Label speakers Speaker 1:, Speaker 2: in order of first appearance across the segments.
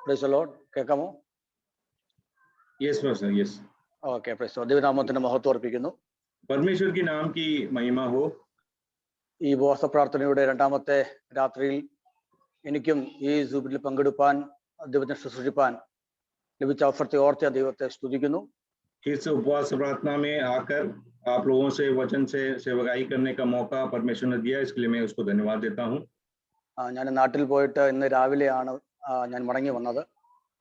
Speaker 1: Praise the Lord. കേൾക്കാമോ?
Speaker 2: Yes, Pastor. Yes.
Speaker 1: Okay, praise the Lord. ദൈവനാമത്തിന് മഹത്വം അർപ്പിക്കുന്നു.
Speaker 2: परमेश्वर की नाम की महिमा हो.
Speaker 1: ഈ ഉപവാസ പ്രാർത്ഥനയുടെ രണ്ടാമത്തെ രാത്രിയിൽ എനിക്കും ഈ സൂബിലിൽ പങ്കെടുപ്പാൻ, ദൈവത്തെ ശുശ്രൂഷിപ്പാൻ ലഭിച്ച അവസരത്തെ ഓർത്ത് ദൈവത്തെ സ്തുതിക്കുന്നു.
Speaker 2: इस उपवास प्रार्थना में आकर आप लोगों से वचन से सेवकाई करने का मौका परमेश्वर ने दिया, इसके लिए मैं उसको धन्यवाद देता हूँ.
Speaker 1: ഞാൻ നാട്ടിൽ പോയിട്ട് ഇന്ന് രാവിലെയാണ് ഞാൻ മടങ്ങി വന്നത്.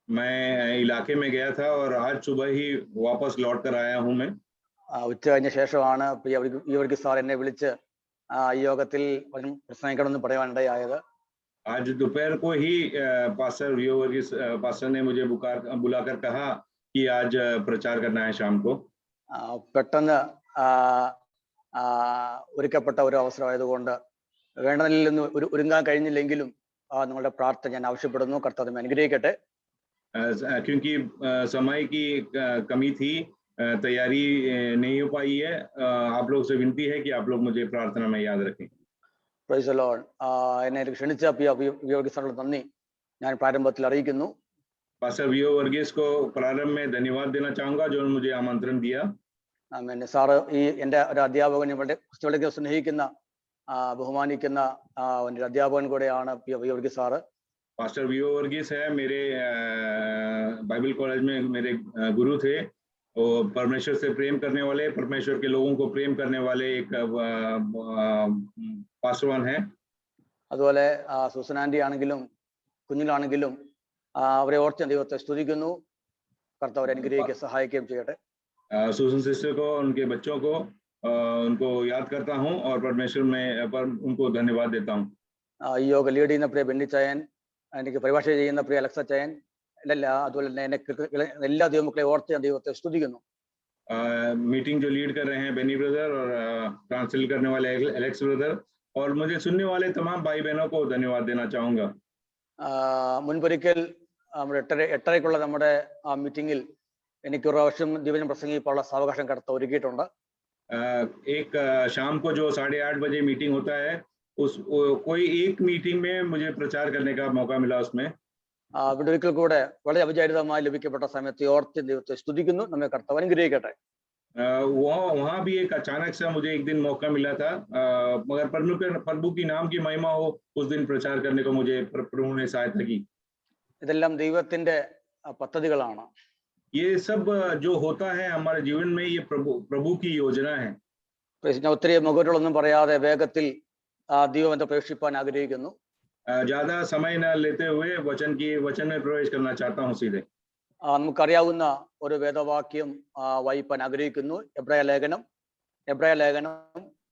Speaker 2: मैं इलाके में गया था और आज सुबह ही वापस लौट कर आया हूँ. मैं
Speaker 1: ഉച്ച കഴിഞ്ഞ ശേഷമാണ് ഈ സാർ എന്നെ വിളിച്ച് ഈ യോഗത്തിൽ പ്രസംഗിക്കണമെന്ന് പറയാനിടയായത്.
Speaker 2: आज दोपहर को ही पास्टर ने मुझे बुलाकर कहा कि आज प्रचार करना है शाम को.
Speaker 1: പെട്ടെന്ന് ഒരുക്കപ്പെട്ട ഒരു അവസരമായതുകൊണ്ട് വേണ്ടതിൽ നിന്ന് ഒരുങ്ങാൻ കഴിഞ്ഞില്ലെങ്കിലും നിങ്ങളുടെ പ്രാർത്ഥന ഞാൻ ആവശ്യപ്പെടുന്നു. കർത്താവ് അനുഗ്രഹിക്കട്ടെ.
Speaker 2: क्योंकि समय की कमी थी, तैयारी नहीं हो पाई है. आप लोग से विनती है कि आप लोग मुझे प्रार्थना में याद रखें.
Speaker 1: Praise the Lord. എന്നെ ക്ഷണിച്ച സാറിന് നന്ദി ഞാൻ പ്രാരംഭത്തിൽ അറിയിക്കുന്നു.
Speaker 2: पास्टर वियो वर्गीस को प्रारंभ में धन्यवाद देना चाहूंगा जो मुझे आमंत्रण दिया.
Speaker 1: സാറ് ഈ എൻ്റെ ഒരു അധ്യാപകൻ, വളരെ സ്നേഹിക്കുന്ന ബഹുമാനിക്കുന്ന ഒരു അധ്യാപകൻ കൂടെയാണ് വിയോ വർഗീസ് സാറ്.
Speaker 2: पास्टर वियो वर्गीस है, मेरे बाइबल कॉलेज में मेरे गुरु थे. वो परमेश्वर से प्रेम करने वाले, परमेश्वर के लोगों को प्रेम करने वाले एक पास्टरवान है.
Speaker 1: അതുപോലെ സൂസൻ ആന്റി ആണെങ്കിലും കുഞ്ഞിലാണെങ്കിലും അവരെ ഓർത്ത് ദൈവത്തെ സ്തുതിക്കുന്നു. കർത്താവ് അനുഗ്രഹിക്കുകയും സഹായിക്കുകയും ചെയ്യട്ടെ.
Speaker 2: सुसन सिस्टर को, उनके बच्चों को उनको याद करता हूँ और परमेश्वर में उनको धन्यवाद देता हूँ.
Speaker 1: ഈ യോഗ ലീഡ് ചെയ്യുന്ന പ്രിയ ബെന്നിച്ചായൻ, എനിക്ക് പരിഭാഷ ചെയ്യുന്ന പ്രിയ അലക്സ ചായൻ, അതുപോലെ തന്നെ എല്ലാ ദൈവമക്കളെ ഓർത്ത് ഞാൻ ദൈവത്തെ സ്തുതിക്കുന്നു.
Speaker 2: मीटिंग जो लीड कर रहे हैं बेनी ब्रदर और ट्रांसलेट करने वाले एलेक्स ब्रदर और मुझे सुनने वाले तमाम भाई बहनों को धन्यवाद देना चाहूंगा.
Speaker 1: മുൻപൊരിക്കൽ 8:30 നമ്മുടെ മീറ്റിംഗിൽ എനിക്ക് ഒരു പ്രാവശ്യം ദൈവവചനം പ്രസംഗിക്കാനുള്ള സാവകാശം കർത്താവ് ഒരുക്കിയിട്ടുണ്ട്.
Speaker 2: एक शाम को जो 8:30 बजे मीटिंग होता है, कोई एक मीटिंग में मुझे प्रचार करने का मौका मिला. उसमें
Speaker 1: ഒരിക്കൽ കൂടെ വളരെ അവിചാരിതമായി ലഭിക്കപ്പെട്ട സമയത്ത് ഓർത്ത് ദൈവത്തെ സ്തുതിക്കുന്നു. നമ്മെ കർത്താവ് അനുഗ്രഹിക്കട്ടെ.
Speaker 2: वहाँ भी एक अचानक से मुझे एक दिन मौका मिला था, मगर प्रभु की नाम की महिमा हो, उस दिन प्रचार करने को मुझे प्रभु ने सहायता की.
Speaker 1: ഇതെല്ലാം ദൈവത്തിന്റെ പദ്ധതികളാണ്.
Speaker 2: ये सब जो होता है हमारे जीवन में, ये प्रभु की योजना है.
Speaker 1: ഒത്തിരി മുഖങ്ങളൊന്നും പറയാതെ വേഗത്തിൽ ദൈവത്തെ പ്രവേശിപ്പാൻ ആഗ്രഹിക്കുന്നു.
Speaker 2: ज्यादा समय न लेते हुए वचन में प्रवेश करना चाहता हूँ सीधे.
Speaker 1: നമുക്കറിയാവുന്ന ഒരു വേദവാക്യം വായിപ്പാൻ ആഗ്രഹിക്കുന്നു. എബ്രായ ലേഖനം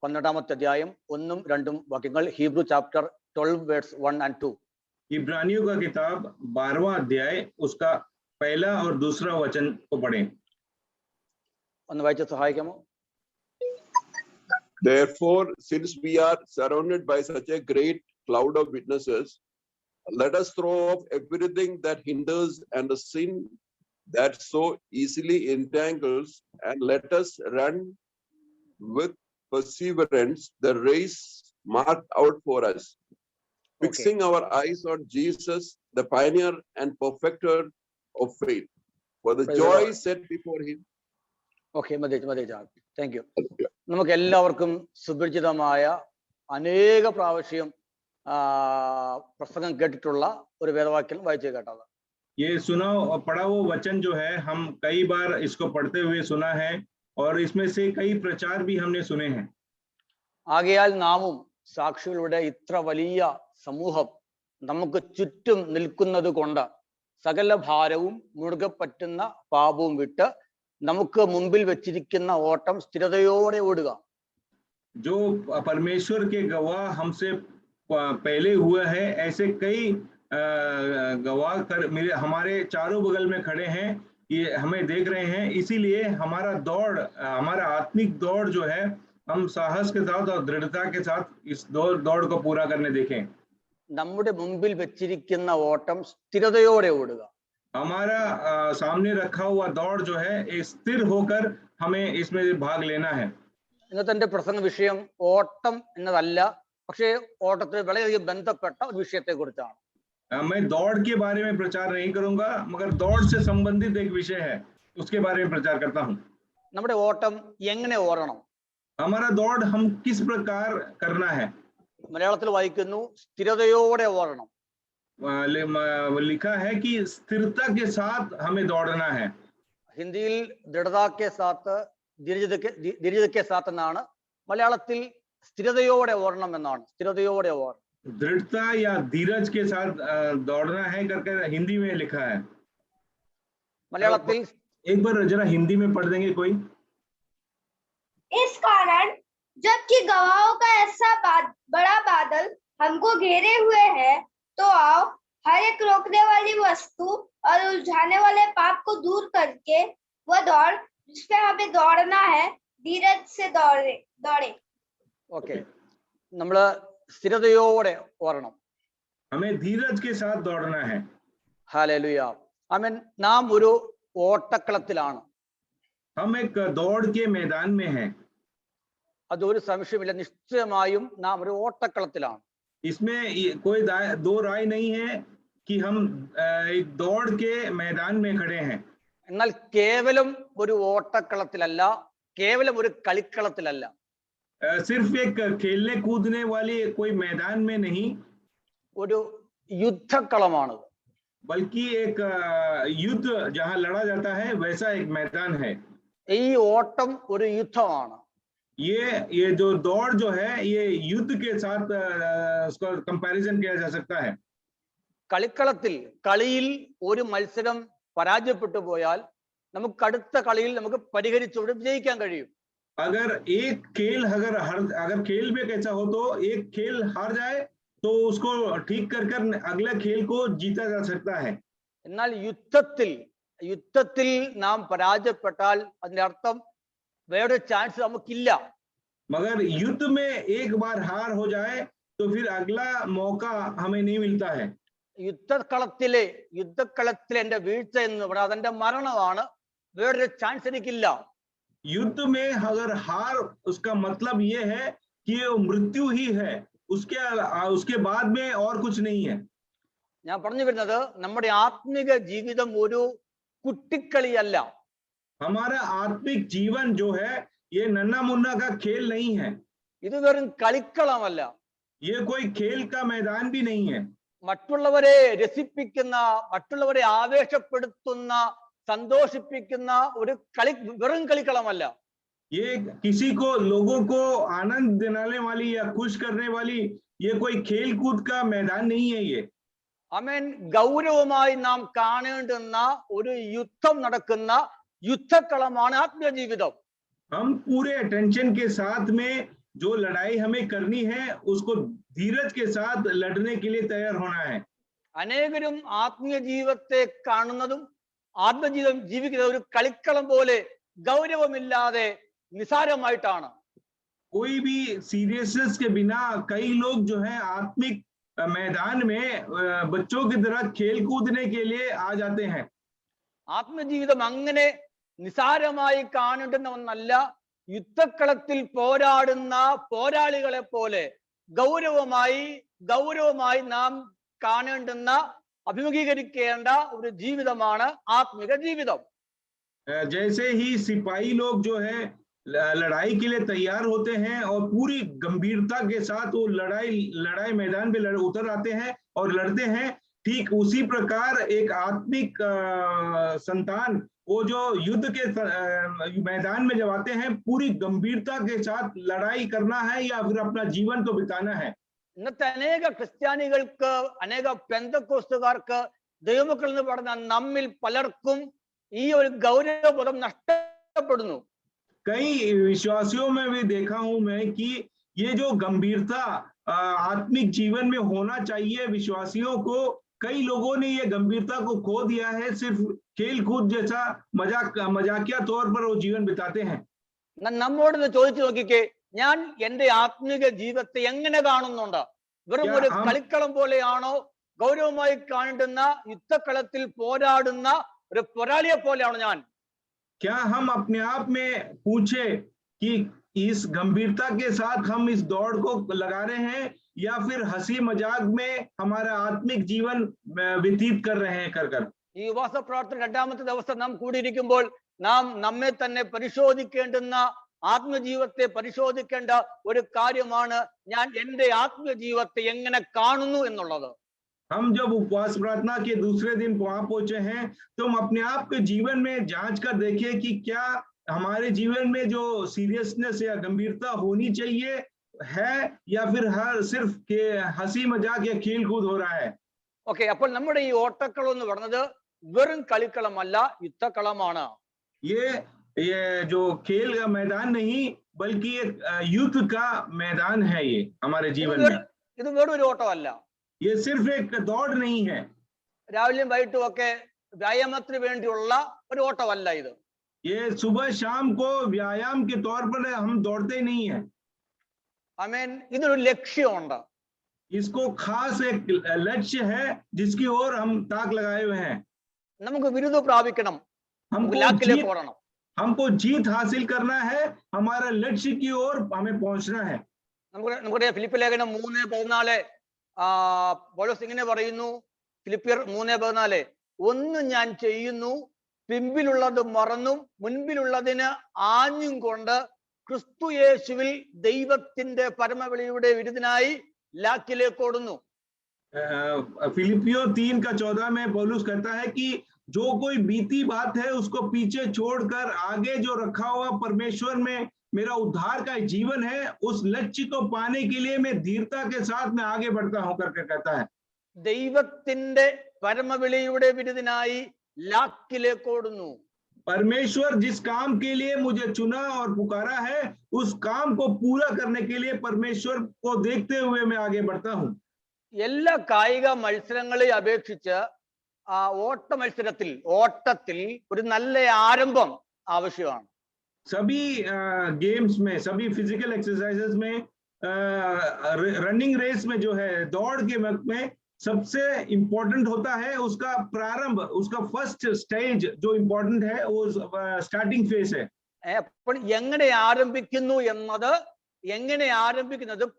Speaker 1: 12-ാമത്തെ അധ്യായം 1-2 വാക്യങ്ങൾ. Hebrews chapter 12 verse 1 and 2.
Speaker 2: इब्रानियों का किताब 12वां अध्याय उसका पहला और दूसरा वचन को पढ़ें.
Speaker 1: ഒന്ന് വായിച്ച് സഹായിക്കാമോ?
Speaker 3: Therefore, since we are surrounded by such a great cloud of witnesses, let us throw off everything that hinders and the sin that so easily entangles, and let us run with perseverance the race marked out for us, fixing our eyes on Jesus, the pioneer and perfecter of faith, for the joy set before him.
Speaker 1: Okay, മതി. Thank you. നമുക്ക് എല്ലാവർക്കും സുപരിചിതമായ അനേക പ്രാവശ്യം പ്രസംഗം കേട്ടിട്ടുള്ള ഒരു വേദവാക്യം വായിച്ചു കേട്ടത്.
Speaker 2: ये पढ़ा वो वचन जो है, हम कई बार इसको पढ़ते हुए सुना है और इसमें से कई प्रचार भी हमने सुने हैं.
Speaker 1: ആകയാൽ നാമും സാക്ഷികളുടെ ഇത്ര വലിയ സമൂഹം നമുക്ക് ചുറ്റും നിൽക്കുന്നത് കൊണ്ട് സകല ഭാരവും മുറുകെ പറ്റുന്ന പാപവും വിട്ട് നമുക്ക് മുമ്പിൽ വെച്ചിരിക്കുന്ന ഓട്ടം സ്ഥിരതയോടെ ഓടുക.
Speaker 2: जो परमेश्वर के गवाह हमसे पहले हुए हैं, ऐसे कई गवाह हमारे चारों बगल में खड़े हैं, ये हमें देख रहे हैं. इसीलिए हमारा आत्मिक दौड़ जो है, हम साहस के साथ और दृढ़ता के साथ इस दौड़ को पूरा करने देखें.
Speaker 1: നമ്മുടെ മുമ്പിൽ വെച്ചിരിക്കുന്ന ഓട്ടം സ്ഥിരതയോടെ ഓടുക.
Speaker 2: हमारा सामने रखा हुआ दौड़ जो है, स्थिर होकर हमें इसमें भाग लेना है.
Speaker 1: ഇന്നത്തെ എന്റെ പ്രസംഗ വിഷയം ഓട്ടം എന്നതല്ല, പക്ഷേ ഓട്ടത്തിന് വളരെയധികം ബന്ധപ്പെട്ട ഒരു വിഷയത്തെ കുറിച്ചാണ്.
Speaker 2: मैं दौड़ के बारे में प्रचार नहीं करूंगा, मगर दौड़ से संबंधित एक विषय है, उसके बारे में प्रचार करता हूं।
Speaker 1: നമ്മുടെ ഓട്ടം എങ്ങനെ ഓടണം?
Speaker 2: हमारा दौड़ हम किस प्रकार करना है?
Speaker 1: മലയാളത്തിൽ വായിക്കുന്നു സ്ഥിരതയോടെ ഓടണം.
Speaker 2: लिखा है कि स्थिरता के साथ हमें दौड़ना है।
Speaker 1: ഹിന്ദിയിൽ ദൃഢതാക്കെ സാത്ത് ധീരജക്കെ സാത്ത് എന്നാണ്, മലയാളത്തിൽ സ്ഥിരതയോടെ ഓടണം എന്നാണ്. സ്ഥിരതയോടെ ഓടണം.
Speaker 2: दृढ़ता या धीरज के साथ दौड़ना है करके हिंदी में लिखा है।
Speaker 1: മലയാളത്തിൽ
Speaker 2: एक बार जरा हिंदी में पढ़ देंगे कोई?
Speaker 4: इस कारण जबकि गवाहों का ऐसा बड़ा बादल हमको घेरे हुए है, तो आओ हर एक रोकने वाली वस्तु और उलझाने वाले पाप को दूर करके वह दौड़ जिसपे हमें दौड़ना है, धीरज से दौड़े।
Speaker 1: ഓക്കെ, നമ്മള് സ്ഥിരതയോടെ ഓടണം.
Speaker 2: हमें धीरज के साथ दौड़ना है।
Speaker 1: ഹല്ലേലൂയ. ആമേൻ. നാം ഒരു ഓട്ടക്കളത്തിലാണ്.
Speaker 2: हम एक दौड़ के मैदान में हैं।
Speaker 1: അതൊരു സംശയമില്ല, നിശ്ചയമായും നാം ഒരു ഓട്ടക്കളത്തിലാണ്.
Speaker 2: इसमें कोई दो राय नहीं है कि हम एक दौड़ के मैदान में खड़े हैं।
Speaker 1: എന്നാൽ കേവലം ഒരു ഓട്ടക്കളത്തിലല്ല, കേവലം ഒരു കളിക്കളത്തിലല്ല.
Speaker 2: सिर्फ एक खेलने कूदने वाली कोई मैदान में नहीं,
Speaker 1: ഒരു യുദ്ധക്കളമാണ്.
Speaker 2: बल्कि एक युद्ध जहां लड़ा जाता है वैसा एक मैदान है।
Speaker 1: ഈ ഓട്ടം ഒരു യുദ്ധമാണ്.
Speaker 2: ये जो दौड़ जो है ये युद्ध के साथ उसका कंपैरिजन किया जा सकता है।
Speaker 1: കളിക്കളത്തിൽ കളിയിൽ ഒരു മത്സരം പരാജയപ്പെട്ടു പോയാൽ നമുക്ക് അടുത്ത കളിയിൽ നമുക്ക് പരിഹരിച്ചുകൊണ്ട് വിജയിക്കാൻ കഴിയും.
Speaker 2: अगर एक खेल अगर खेल में कैसा हो तो एक खेल हार जाए तो उसको ठीक कर अगला खेल को जीता जा सकता है।
Speaker 1: എന്നാൽ യുദ്ധത്തിൽ നാം പരാജയപ്പെട്ടാൽ അതിന്റെ അർത്ഥം വേറെ ചാൻസ് നമുക്കില്ല.
Speaker 2: मगर युद्ध में एक बार हार हो जाए तो फिर अगला मौका हमें नहीं मिलता है।
Speaker 1: യുദ്ധക്കളത്തിലെ എന്റെ വീഴ്ച എന്ന് പറഞ്ഞാൽ അതെന്റെ മരണമാണ്, വേറൊരു ചാൻസ് എനിക്കില്ല.
Speaker 2: युद्ध में अगर हार उसका मतलब ये है कि ये मृत्यु ही है, उसके बाद में और कुछ नहीं है।
Speaker 1: ഞാൻ പറഞ്ഞു വരുന്നത് നമ്മുടെ ആത്മിക ജീവിതം ഒരു കുട്ടിക്കളിയല്ല.
Speaker 2: हमारा आत्मिक जीवन जो है ये नन्ना मुन्ना का खेल नहीं है।
Speaker 1: ഇത് വെറും കളിക്കളമല്ല.
Speaker 2: ये कोई खेल का मैदान भी नहीं है।
Speaker 1: മറ്റുള്ളവരെ രസിപ്പിക്കുന്ന, മറ്റുള്ളവരെ ആവേശപ്പെടുത്തുന്ന, സന്തോഷിപ്പിക്കുന്ന ഒരു വെറും കളിക്കളമല്ല.
Speaker 2: ये किसी को लोगों को आनंद दिलाने वाली या खुश करने वाली ये कोई खेल कूद का मैदान नहीं है। ये
Speaker 1: ആമേൻ. ഗൗരവമായി നാം കാണേണ്ടുന്ന ഒരു യുദ്ധം നടക്കുന്ന യുദ്ധക്കളമാണ് ആത്മീയ ജീവിതം.
Speaker 2: हम पूरे अटेंशन के साथ में जो लड़ाई हमें करनी है उसको धीरज के साथ लड़ने के लिए तैयार होना है।
Speaker 1: അനേകരും ആത്മീയ ജീവിതത്തെ കാണുന്നതും ആത്മജീവിതം ജീവിക്കുന്നത് ഒരു കളിക്കളം പോലെ ഗൗരവമില്ലാതെ നിസാരമായിട്ടാണ്.
Speaker 2: कोई भी सीरियसनेस के बिना कई लोग जो है आत्मिक मैदान में बच्चों की तरह खेल कूदने के लिए आ जाते हैं।
Speaker 1: ആത്മജീവിതം അങ്ങനെ നിസാരമായി കാണേണ്ടുന്ന ഒന്നല്ല. യുദ്ധക്കളത്തിൽ പോരാടുന്ന പോരാളികളെ പോലെ ഗൗരവമായി നാം കാണേണ്ടുന്ന, അഭിമുഖീകരിക്കേണ്ട ഒരു ജീവിതമാണ് ആത്മിക ജീവിതം.
Speaker 2: जैसे ही सिपाही लोग जो है लड़ाई के लिए तैयार होते हैं और पूरी गंभीरता के साथ वो लड़ाई मैदान पे उतर आते हैं और लड़ते हैं, ठीक उसी प्रकार एक आत्मिक संतान वो जो युद्ध के मैदान में जब आते हैं पूरी गंभीरता के साथ लड़ाई करना है या फिर अपना जीवन को बिताना है।
Speaker 1: ഇന്നത്തെ അനേക ക്രിസ്ത്യാനികൾക്ക്, അനേക പെന്തക്കോസ്തുകാർക്ക്, ദൈവമക്കൾ എന്ന് പറയുന്ന നമ്മിൽ പലർക്കും ഈ ഒരു ഗൗരവബോധം നഷ്ടപ്പെടുന്നു.
Speaker 2: कई विश्वासियों में भी देखा हूं मैं कि ये जो गंभीरता आत्मिक जीवन में होना चाहिए विश्वासियों को, कई लोगों ने ये गंभीरता को खो दिया है। सिर्फ खेल कूद जैसा मजाकिया तौर पर वो जीवन बिताते हैं।
Speaker 1: നമ്മോട് ചോദിച്ചു നോക്കിക്കേ, ഞാൻ എന്റെ ആത്മിക ജീവിതത്തെ എങ്ങനെ കാണുന്നുണ്ട്? വെറും ഒരു കളിക്കളം പോലെയാണോ? ഗൗരവമായി കാണേണ്ടുന്ന യുദ്ധക്കളത്തിൽ പോരാടുന്ന ഒരു പോരാളിയെ പോലെയാണോ ഞാൻ?
Speaker 2: क्या हम अपने आप में पूछे कि इस गंभीरता के साथ हम इस दौड़ को लगा रहे हैं या फिर हंसी मजाक में हमारा आत्मिक जीवन व्यतीत कर रहे हैं कर
Speaker 1: ഈ ഉപവാസ പ്രാർത്ഥന രണ്ടാമത്തെ ദിവസം നാം കൂടിയിരിക്കുമ്പോൾ നാം നമ്മെ തന്നെ പരിശോധിക്കേണ്ടുന്ന ആത്മജീവിതത്തെ പരിശോധിക്കേണ്ട ഒരു കാര്യമാണ് ഞാൻ എൻ്റെ ആത്മജീവിതത്തെ എങ്ങനെ കാണുന്നു എന്നുള്ളത്.
Speaker 2: हम जब उपवास प्रार्थना के दूसरे दिन वहां पहुंचे हैं तो हम अपने आप के जीवन में जांच कर देखें कि क्या हमारे जीवन में जो सीरियसनेस या गंभीरता होनी चाहिए है या फिर सिर्फ के हंसी मजाक या खेल कूद हो रहा है.
Speaker 1: ഓക്കെ, അപ്പോൾ നമ്മുടെ ഈ ഓട്ടക്കളം എന്ന് പറയുന്നത് വെറും കളിക്കളമല്ല, യുദ്ധക്കളമാണ്.
Speaker 2: ये जो खेल का मैदान नहीं बल्कि एक युद्ध का मैदान है. ये हमारे जीवन में
Speaker 1: ഇത് വെറും ഒരു ഓട്ടമല്ല,
Speaker 2: ये सिर्फ एक दौड़ नहीं है.
Speaker 1: രാവിലെയും വൈകിട്ടും ഒക്കെ വ്യായാമത്തിന് വേണ്ടിയുള്ള ഒരു ഓട്ടമല്ല ഇത്.
Speaker 2: ये सुबह शाम को व्यायाम के तौर पर हम दौड़ते नहीं है.
Speaker 1: ആമേൻ. ഇതിനൊരു ലക്ഷ്യമുണ്ട്.
Speaker 2: इसको खास एक लक्ष्य है जिसकी ओर हम ताक लगाए हुए हैं.
Speaker 1: നമുക്ക് ബിരുദം പ്രാപിക്കണം,
Speaker 2: हमको जीत हासिल करना है, हमारा लक्ष्य की ओर हमें पहुंचना है.
Speaker 1: നമ്മുടെ ഫിലിപ്പ് ലേഖനം 3:14 പൗലോസ് ഇങ്ങനെ പറയുന്നു, ഫിലിപ്പിയർ 3:14, ഒന്ന് ഞാൻ ചെയ്യുന്നു, പിമ്പിലുള്ളത് മറന്നും മുൻപിലുള്ളതിന് ആഞ്ഞും കൊണ്ട് ക്രിസ്തു യേശുവിൽ ദൈവത്തിന്റെ പരമവിളിയുടെ വിരുദ്ധനായി ലാക്കിലേക്ക് ഓടുന്നു.
Speaker 2: फिलिपियों 3:14 में पौलुस कहता है कि जो कोई बीती बात है उसको पीछे छोड़कर आगे जो रखा हुआ परमेश्वर में मेरा उद्धार का जीवन है, उस लक्ष्य को पाने के लिए मैं धीरता के साथ में आगे बढ़ता हूं करके कहता है.
Speaker 1: ദൈവത്തിന്റെ പരമവിളിയുടെ വിരുദ്ധനായി ലാക്കിലേക്ക് ഓടുന്നു.
Speaker 2: परमेश्वर जिस काम के लिए मुझे चुना और पुकारा है, उस काम को पूरा करने के लिए परमेश्वर को देखते हुए मैं आगे बढ़ता हूं.
Speaker 1: എല്ലാ കായിക മത്സരങ്ങളെ അപേക്ഷിച്ച് ഓട്ടത്തിൽ ഒരു നല്ല ആരംഭം ആവശ്യമാണ്.
Speaker 2: सभी गेम्स में, सभी फिजिकल एक्सरसाइजेस में, रनिंग रेस में जो है, दौड़ के वक्त में सबसे इंपॉर्टेंट होता है उसका प्रारंभ, उसका फर्स्ट स्टेज जो इंपॉर्टेंट है वो स्टार्टिंग फेज है.
Speaker 1: അപ്പോൾ എങ്ങനെ ആരംഭിക്കുന്നു എന്നത്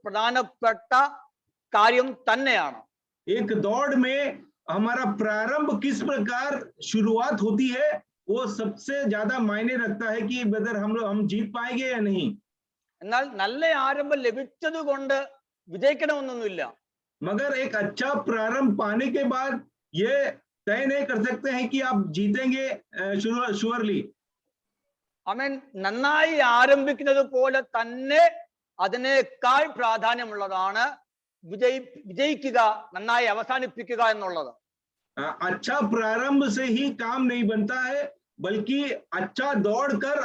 Speaker 1: പ്രധാനപ്പെട്ട കാര്യം തന്നെയാണ്.
Speaker 2: एक दौड़ में हमारा प्रारंभ किस प्रकार शुरुआत होती है वो सबसे ज्यादा मायने रखता है कि वेदर हम जीत पाएंगे या नहीं.
Speaker 1: എന്നാൽ നല്ല ആരംഭം ലഭിച്ചത് കൊണ്ട് വിജയിക്കണമെന്നൊന്നുമില്ല.
Speaker 2: मगर एक अच्छा प्रारंभ पाने के बाद ये तय नहीं कर सकते हैं कि आप जीतेंगे श्योरली.
Speaker 1: ആമേൻ. നന്നായി ആരംഭിക്കുന്നത് പോലെ തന്നെ അതിനേക്കാൾ പ്രാധാന്യമുള്ളതാണ് വിജയിക്കുക, നന്നായി അവസാനിപ്പിക്കുക എന്നുള്ളത്.
Speaker 2: अच्छा प्रारंभ से ही काम नहीं बनता है, बल्कि अच्छा दौड़कर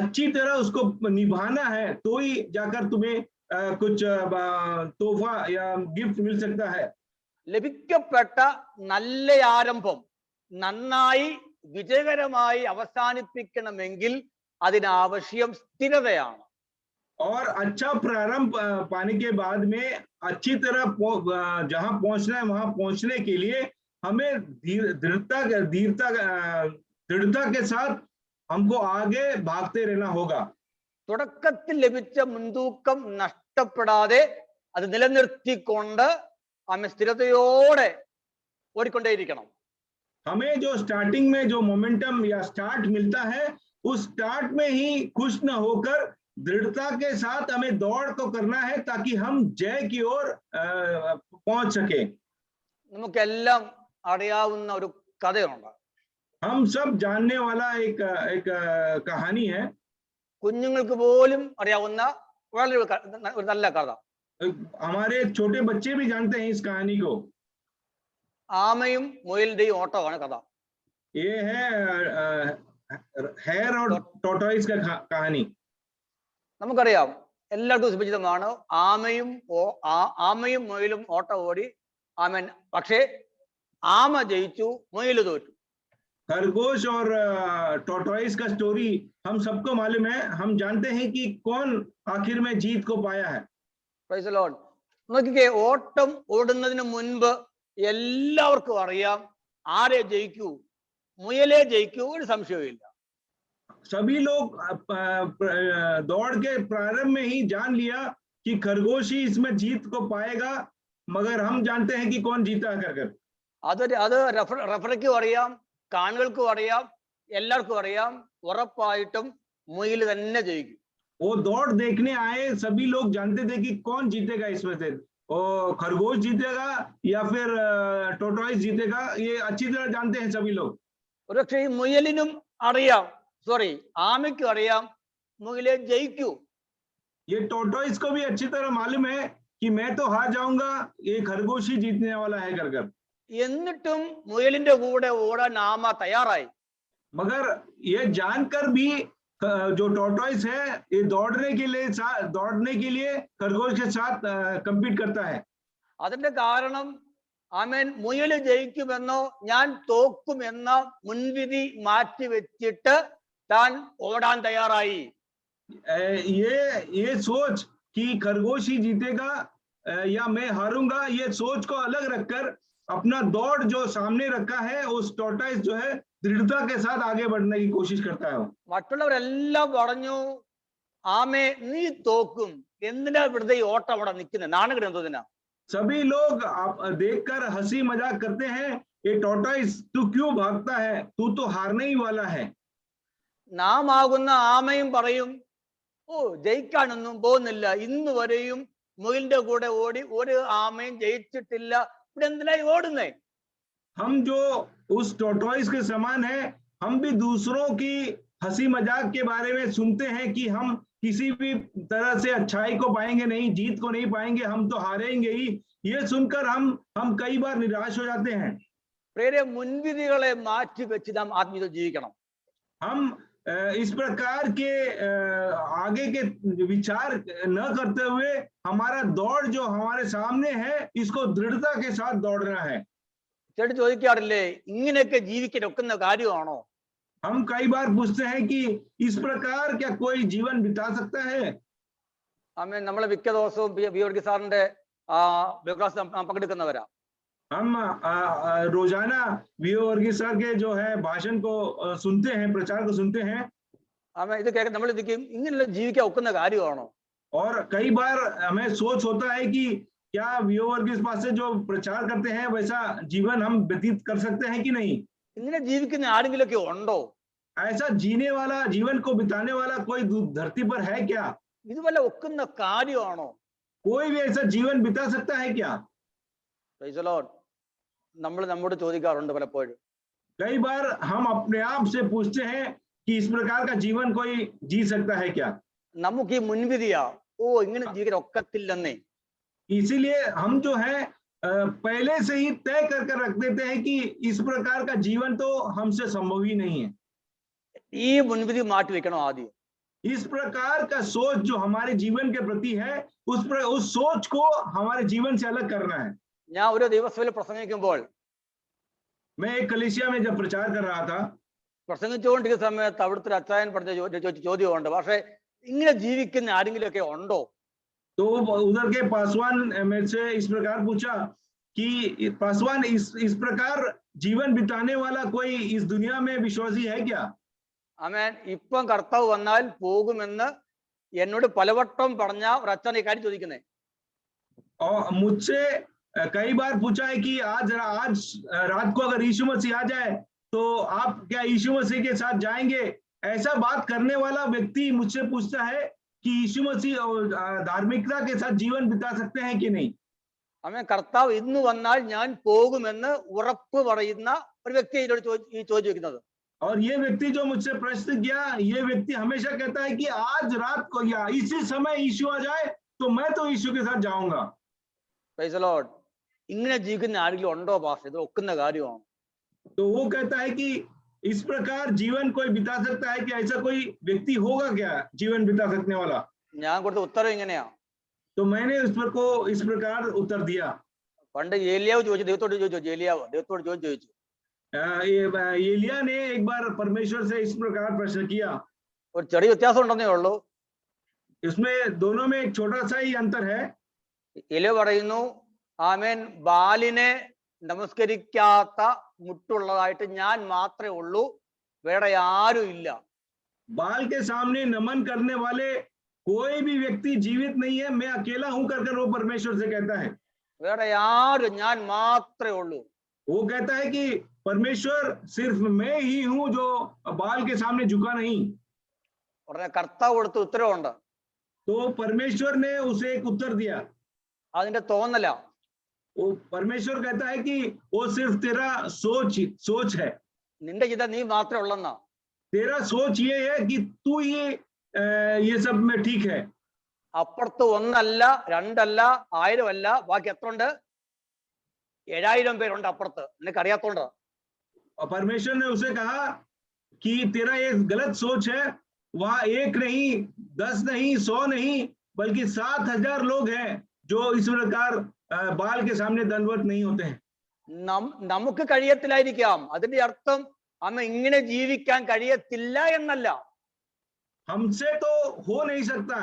Speaker 2: अच्छी तरह उसको निभाना है, तो ही जाकर तुम्हें कुछ तोहफा या गिफ्ट मिल सकता है.
Speaker 1: ലഭിക്കപ്പെട്ട നല്ല ആരംഭം നന്നായി വിജയകരമായി അവസാനിപ്പിക്കണമെങ്കിൽ അതിനാവശ്യം സ്ഥിരതയാണ്.
Speaker 2: और अच्छा प्रारंभ पाने के बाद में अच्छी तरह जहां पहुंचना है वहां पहुंचने के लिए हमें दृढ़ता के साथ हमको आगे भागते रहना होगा.
Speaker 1: തുടക്കത്തിൽ ലഭിച്ച മുൻതൂക്കം നഷ്ടപ്പെടാതെ അത് നിലനിർത്തിക്കൊണ്ട് സ്ഥിരതയോടെ ഓടിക്കൊണ്ടേയിരിക്കണം.
Speaker 2: हमें जो स्टार्टिंग में जो मोमेंटम या स्टार्ट मिलता है, उस स्टार्ट में ही खुश न होकर दृढ़ता के साथ हमें दौड़ को करना है ताकि हम जय की ओर पहुंच सके.
Speaker 1: നമുക്കെല്ലാം അറിയാവുന്ന ഒരു കഥയുണ്ട്.
Speaker 2: हम सब जानने वाला एक कहानी है.
Speaker 1: കുഞ്ഞുങ്ങൾക്ക് പോലും അറിയാവുന്ന വളരെ ഒരു നല്ല കഥ.
Speaker 2: हमारे छोटे बच्चे भी जानते हैं इस कहानी को.
Speaker 1: ആമയും മുയലിന്റെയും ഓട്ടമാണ് കഥ.
Speaker 2: ये है हेयर और टॉर्टोइस का कहानी.
Speaker 1: നമുക്കറിയാം, എല്ലാവർക്കും സുപരിചിതമാണ്. ആമയും മുയലും ഓട്ടം ഓടി. ആമൻ പക്ഷേ ആമ ജയിച്ചു, മുയൽ തോറ്റു.
Speaker 2: खरगोश और टॉर्टोइस का स्टोरी हम सबको मालूम है. हम जानते हैं कि कौन आखिर में जीत को पाया है.
Speaker 1: Praise the Lord. നോക്കിക്കേ, ഓട്ടം ഓടുന്നതിന് മുൻപ് എല്ലാവർക്കും അറിയാം ആരെ ജയിക്കൂ, മുയലേ ജയിക്കൂ, ഒരു സംശയവുമില്ല.
Speaker 2: सभी लोग दौड़ के प्रारंभ में ही जान लिया कि खरगोश ही इसमें जीत को पाएगा, मगर हम जानते हैं कि कौन जीता कर कर।
Speaker 1: അത് റഫറിക്കും അറിയാം, കാണികൾക്കും അറിയാം, എല്ലാവർക്കും അറിയാം, ഉറപ്പായിട്ടും മുയൽ തന്നെ ജയിക്കും.
Speaker 2: वो दौड़ देखने आए सभी लोग जानते थे कि कौन जीतेगा इसमें से, और खरगोश जीतेगा या फिर टोर्टोइस जीतेगा, ये अच्छी तरह जानते हैं सभी लोग।
Speaker 1: പക്ഷേ ഈ മുയലിനും അറിയാം, ആമയ്ക്കും അറിയാം മുയലെ ജയിക്കൂ.
Speaker 2: ये टोर्टोइस को भी अच्छी तरह मालूम है कि मैं तो हार जाऊंगा, ये खरगोश ही जीतने वाला है कर कर।
Speaker 1: എന്നിട്ടും മുയലിന്റെ കൂടെ ഓടാൻ ആമ തയ്യാറായി.
Speaker 2: मगर ये जानकर भी जो टोर्टोइस है ये दौड़ने के लिए खरगोश के साथ कम्पीट करता है।
Speaker 1: അതിന്റെ കാരണം ആമേൻ മുയൽ ജയിക്കുമെന്നോ ഞാൻ തോക്കുമെന്ന മുൻവിധി മാറ്റി വെച്ചിട്ട് താൻ ഓടാൻ തയ്യാറായി.
Speaker 2: ये सोच कि खरगोश ही जीतेगा या मैं हारूंगा, ये सोच को अलग रखकर अपना दौड़ जो सामने रखा है उस टोर्टोइस जो है दृढ़ता के साथ आगे बढ़ने की कोशिश करता है।
Speaker 1: മറ്റുള്ളവരെല്ലാം പറഞ്ഞു ആമേ നീ തോക്കും, എന്തിനാ വെറുതെ ഈ ഓട്ടം അവിടെ നിൽക്കുന്നത്, നാണകേട് എന്തോതിനാ.
Speaker 2: सभी लोग देखकर हंसी मजाक करते हैं, ये टोर्टोइस तू क्यों भागता है, तू तो हारने ही वाला है।
Speaker 1: നാം ആകുന്ന ആമയും പറയും ഓ ജയിക്കാനൊന്നും പോകുന്നില്ല, ഇന്ന് വരെയും മുയലിന്റെ കൂടെ ഓടി ഒരു ആമയും ജയിച്ചിട്ടില്ല, ഇവിടെ എന്തിനായി ഓടുന്നേ.
Speaker 2: हम जो उस टोर्टोइस के समान है, हम भी दूसरों की हंसी मजाक के बारे में सुनते हैं कि हम किसी भी तरह से अच्छाई को पाएंगे नहीं, जीत को नहीं पाएंगे, हम तो हारेंगे ही। ये सुनकर हम कई बार निराश हो जाते हैं।
Speaker 1: പ്രിയരെ, മുൻവിധികളെ മാറ്റി വെച്ച് നാം ആത്മീയത ജീവിക്കണം.
Speaker 2: हम इस प्रकार के आगे के विचार न करते हुए हमारा दौड़ जो हमारे सामने है इसको दृढ़ता के साथ दौड़ना है।
Speaker 1: ചേട്ടൻ ചോദിക്കാറില്ലേ ഇങ്ങനെയൊക്കെ ജീവിക്കാൻ ഒക്കുന്ന കാര്യമാണോ?
Speaker 2: हम कई बार पूछते हैं कि इस प्रकार क्या कोई जीवन बिता सकता है?
Speaker 1: ആമേൻ. നമ്മളെ മിക്ക ദിവസവും ബിയോർഗി സാറിന്റെ ക്ലാസ് പങ്കെടുക്കുന്നവരാ.
Speaker 2: हम रोजाना वीओ वर्गीस सर के जो है भाषण को सुनते हैं, प्रचार को सुनते हैं।
Speaker 1: ആമേൻ. ഇത് കേൾക്കാൻ നമ്മൾ ഇരിക്കും ഇങ്ങനെയുള്ള ജീവിക്കാൻ ഒക്കുന്ന കാര്യമാണോ?
Speaker 2: और कई बार हमें सोच होता है कि क्या वीओ वर्गीस पास से जो प्रचार करते हैं वैसा जीवन हम व्यतीत कर सकते हैं कि नहीं?
Speaker 1: ഇങ്ങനെ ജീവിക്കുന്ന ആരെങ്കിലൊക്കെ ഉണ്ടോ?
Speaker 2: ऐसा जीने वाला, जीवन को बिताने वाला कोई धरती पर है क्या?
Speaker 1: ഇതുപോലെ ഒക്കുന്ന കാര്യമാണോ?
Speaker 2: कोई भी ऐसा जीवन बिता सकता है क्या?
Speaker 1: Praise the Lord. നമ്മൾ നമ്മോട് ചോദിക്കാറുണ്ട് പലപ്പോഴും,
Speaker 2: कई बार हम अपने आप से पूछते हैं कि इस प्रकार का जीवन कोई जी सकता है क्या?
Speaker 1: നമുക്ക് ഈ മുൻവിധിയാ ഓ ഇങ്ങനെ ജീവിക്കാൻ ഒക്കത്തില്ലെന്നേ.
Speaker 2: इसीलिए हम जो है पहले से ही तय कर रख देते हैं कि इस प्रकार का जीवन तो हमसे संभव ही नहीं है।
Speaker 1: ഈ മുൻവിധി മാറ്റി വെക്കണം ആദ്യം.
Speaker 2: इस प्रकार का सोच जो हमारे जीवन के प्रति है उस सोच को हमारे जीवन से अलग करना है।
Speaker 1: ഞാൻ ഒരു ദൈവസഭയിൽ പ്രസംഗിക്കുമ്പോൾ
Speaker 2: मैं एक कलीसिया में जब प्रचार कर रहा था,
Speaker 1: പ്രസംഗിച്ചുകൊണ്ടിരിക്കുന്ന സമയത്ത് അവിടുത്തെ അച്ചായൻ പറഞ്ഞ ചോദ്യമുണ്ട്, പക്ഷേ ഇങ്ങനെ ജീവിക്കുന്ന ആരെങ്കിലുമൊക്കെ ഉണ്ടോ?
Speaker 2: तो उधर के पासवान मेरे से इस प्रकार पूछा कि पासवान इस प्रकार जीवन बिताने वाला कोई इस दुनिया में विश्वासी है क्या?
Speaker 1: ആമേൻ. ഇപ്പം കർത്താവ് വന്നാൽ പോകുമെന്ന് എന്നോട് പലവട്ടം പറഞ്ഞ ഒരു അച്ഛൻ ഈ കാര്യം ചോദിക്കുന്നേ.
Speaker 2: और मुझसे कई बार पूछा है कि आज रात को अगर यीशु मसीह आ जाए तो आप क्या यीशु मसीह के साथ जाएंगे? ऐसा बात करने वाला व्यक्ति मुझसे पूछता है कि यीशु मसीह धार्मिकता के साथ जीवन बिता सकते हैं कि नहीं?
Speaker 1: ആമേൻ. കർത്താവ് ഇന്ന് വന്നാൽ ഞാൻ പോകുമെന്ന് ഉറപ്പ് പറയുന്ന ഒരു വ്യക്തി എന്നോട് ഈ ചോദിക്കുന്നത്.
Speaker 2: और ये व्यक्ति जो मुझसे प्रश्न किया, ये व्यक्ति हमेशा कहता है कि आज रात को या इसी समय यीशु आ जाए तो मैं तो यीशु के साथ जाऊंगा।
Speaker 1: Praise the Lord. ഇങ്ങനെ ജീവിക്കുന്ന ആരെങ്കിലും ഉണ്ടോ പാസ്റ്റർ? ഇത് ഒക്കുന്ന കാര്യമാണ്.
Speaker 2: तो वो कहता है कि इस प्रकार जीवन कोई बिता सकता है कि ऐसा कोई व्यक्ति होगा क्या जीवन बिता सकने वाला?
Speaker 1: ഞാൻ കൊടുത്ത ഉത്തരം ഇങ്ങനെയാ.
Speaker 2: तो मैंने उस पर को इस प्रकार उत्तर दिया।
Speaker 1: പണ്ട് ഏലിയാവ് ചോദിച്ചു, ദൈവത്തോട് ചോദിച്ചു, ഏലിയാവ് ദൈവത്തോട് ചോദിച്ചു.
Speaker 2: एलिया ने एक बार परमेश्वर से इस प्रकार प्रश्न किया।
Speaker 1: ഒരു ചെറിയ വ്യത്യാസം ഉണ്ടെന്നേ ഉള്ളൂ.
Speaker 2: इसमें दोनों में एक छोटा सा ही अंतर है।
Speaker 1: ഏലിയ പറയുന്നു ആമേൻ ബാലിനെ നമസ്കരിക്കാത്ത മുട്ടുള്ളതായിട്ട് ഞാൻ മാത്രമേ ഉള്ളൂ, വേറെ ആരും ഇല്ല.
Speaker 2: बाल के सामने नमन करने वाले कोई भी व्यक्ति जीवित नहीं है, मैं अकेला हूं कर वो परमेश्वर से कहता है।
Speaker 1: വേറെ ആരും ഞാൻ മാത്രമേ ഉള്ളൂ.
Speaker 2: वो कहता है कि परमेश्वर सिर्फ मैं ही हूं जो बाल के सामने झुका नहीं।
Speaker 1: ഉടനെ കർത്താവ് കൊടുത്ത ഉത്തരവുണ്ട്.
Speaker 2: तो परमेश्वर ने उसे एक उत्तर दिया।
Speaker 1: അതിന്റെ തോന്നല.
Speaker 2: वो परमेश्वर कहता है कि वो सिर्फ तेरा सोच है।
Speaker 1: നിന്റെ ചിന്ത നീ മാത്രമേ ഉള്ളെന്നാ.
Speaker 2: तेरा सोच ये है कि तू ये सब में ठीक है।
Speaker 1: അപ്പുറത്ത് ഒന്നല്ല, രണ്ടല്ല, 1000 അല്ല, ബാക്കി എത്ര ഉണ്ട്? 7000 പേരുണ്ട് അപ്പുറത്ത്. നിനക്ക് അറിയാത്തോണ്ട്.
Speaker 2: और परमेश्वर ने उसे कहा कि तेरा ये गलत सोच है, वहां 1 नहीं, 10 नहीं, 100 नहीं, बल्कि 7000 लोग हैं जो इस प्रकार बाल के सामने दंडवत नहीं होते हैं।
Speaker 1: നമുക്ക് കഴിയത്തില്ലായിരിക്കാം. അതിന്റെ അർത്ഥം അമ്മ ഇങ്ങനെ ജീവിക്കാൻ കഴിയത്തില്ല എന്നല്ല.
Speaker 2: हमसे तो हो नहीं सकता,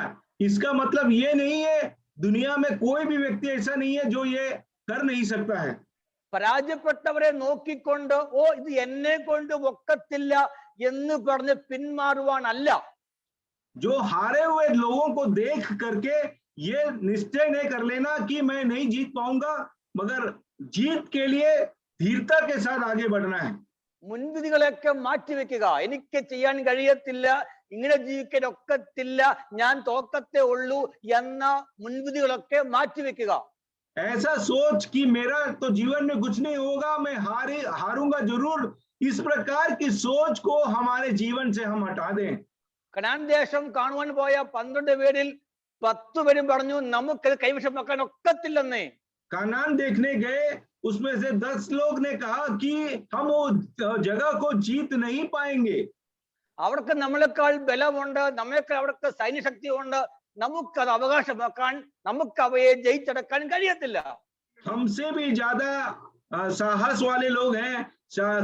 Speaker 2: इसका मतलब ये नहीं है दुनिया में कोई भी व्यक्ति ऐसा नहीं है जो ये कर नहीं सकता है।
Speaker 1: പരാജയപ്പെട്ടവരെ നോക്കിക്കൊണ്ട് ഓ ഇത് എന്നെ കൊണ്ട് ഒക്കത്തില്ല എന്ന് പറഞ്ഞ് പിന്മാറുവാനല്ല.
Speaker 2: जो हारे हुए लोगों को देख करके ये निश्चय नहीं कर लेना कि मैं नहीं जीत पाऊंगा, मगर जीत के लिए धीरता के साथ आगे बढ़ना है।
Speaker 1: മുൻവിധികളൊക്കെ മാറ്റിവെക്കുക. എനിക്ക് ചെയ്യാൻ കഴിയത്തില്ല, ഇങ്ങനെ ജീവിക്കാൻ ഒക്കത്തില്ല, ഞാൻ തോക്കത്തേ ഉള്ളൂ എന്ന മുൻവിധികളൊക്കെ മാറ്റിവെക്കുക.
Speaker 2: ऐसा सोच कि मेरा तो जीवन में कुछ नहीं होगा, मैं हारूंगा जरूर, इस प्रकार की सोच को हमारे जीवन से हम हटा दें।
Speaker 1: കനാൻ ദേശം കാണുവാൻ പോയ 12 പേരിൽ 10 പേരും പറഞ്ഞു നമുക്ക് കൈവശം വെക്കാൻ ഒക്കത്തില്ലെന്നേ.
Speaker 2: कानान देखने गए, उसमें से 10 लोग ने कहा कि हम वो जगह को जीत नहीं पाएंगे।
Speaker 1: അവർക്ക് നമ്മളെക്കാൾ ബലമുണ്ട്, നമ്മളെക്കാൾ അവർക്ക് സൈന്യശക്തി ഉണ്ട്, നമുക്കത് അവകാശം വെക്കാൻ, നമുക്ക് അവയെ ജയിച്ചടക്കാൻ കഴിയത്തില്ല.
Speaker 2: हमसे भी ज्यादा साहस वाले लोग हैं,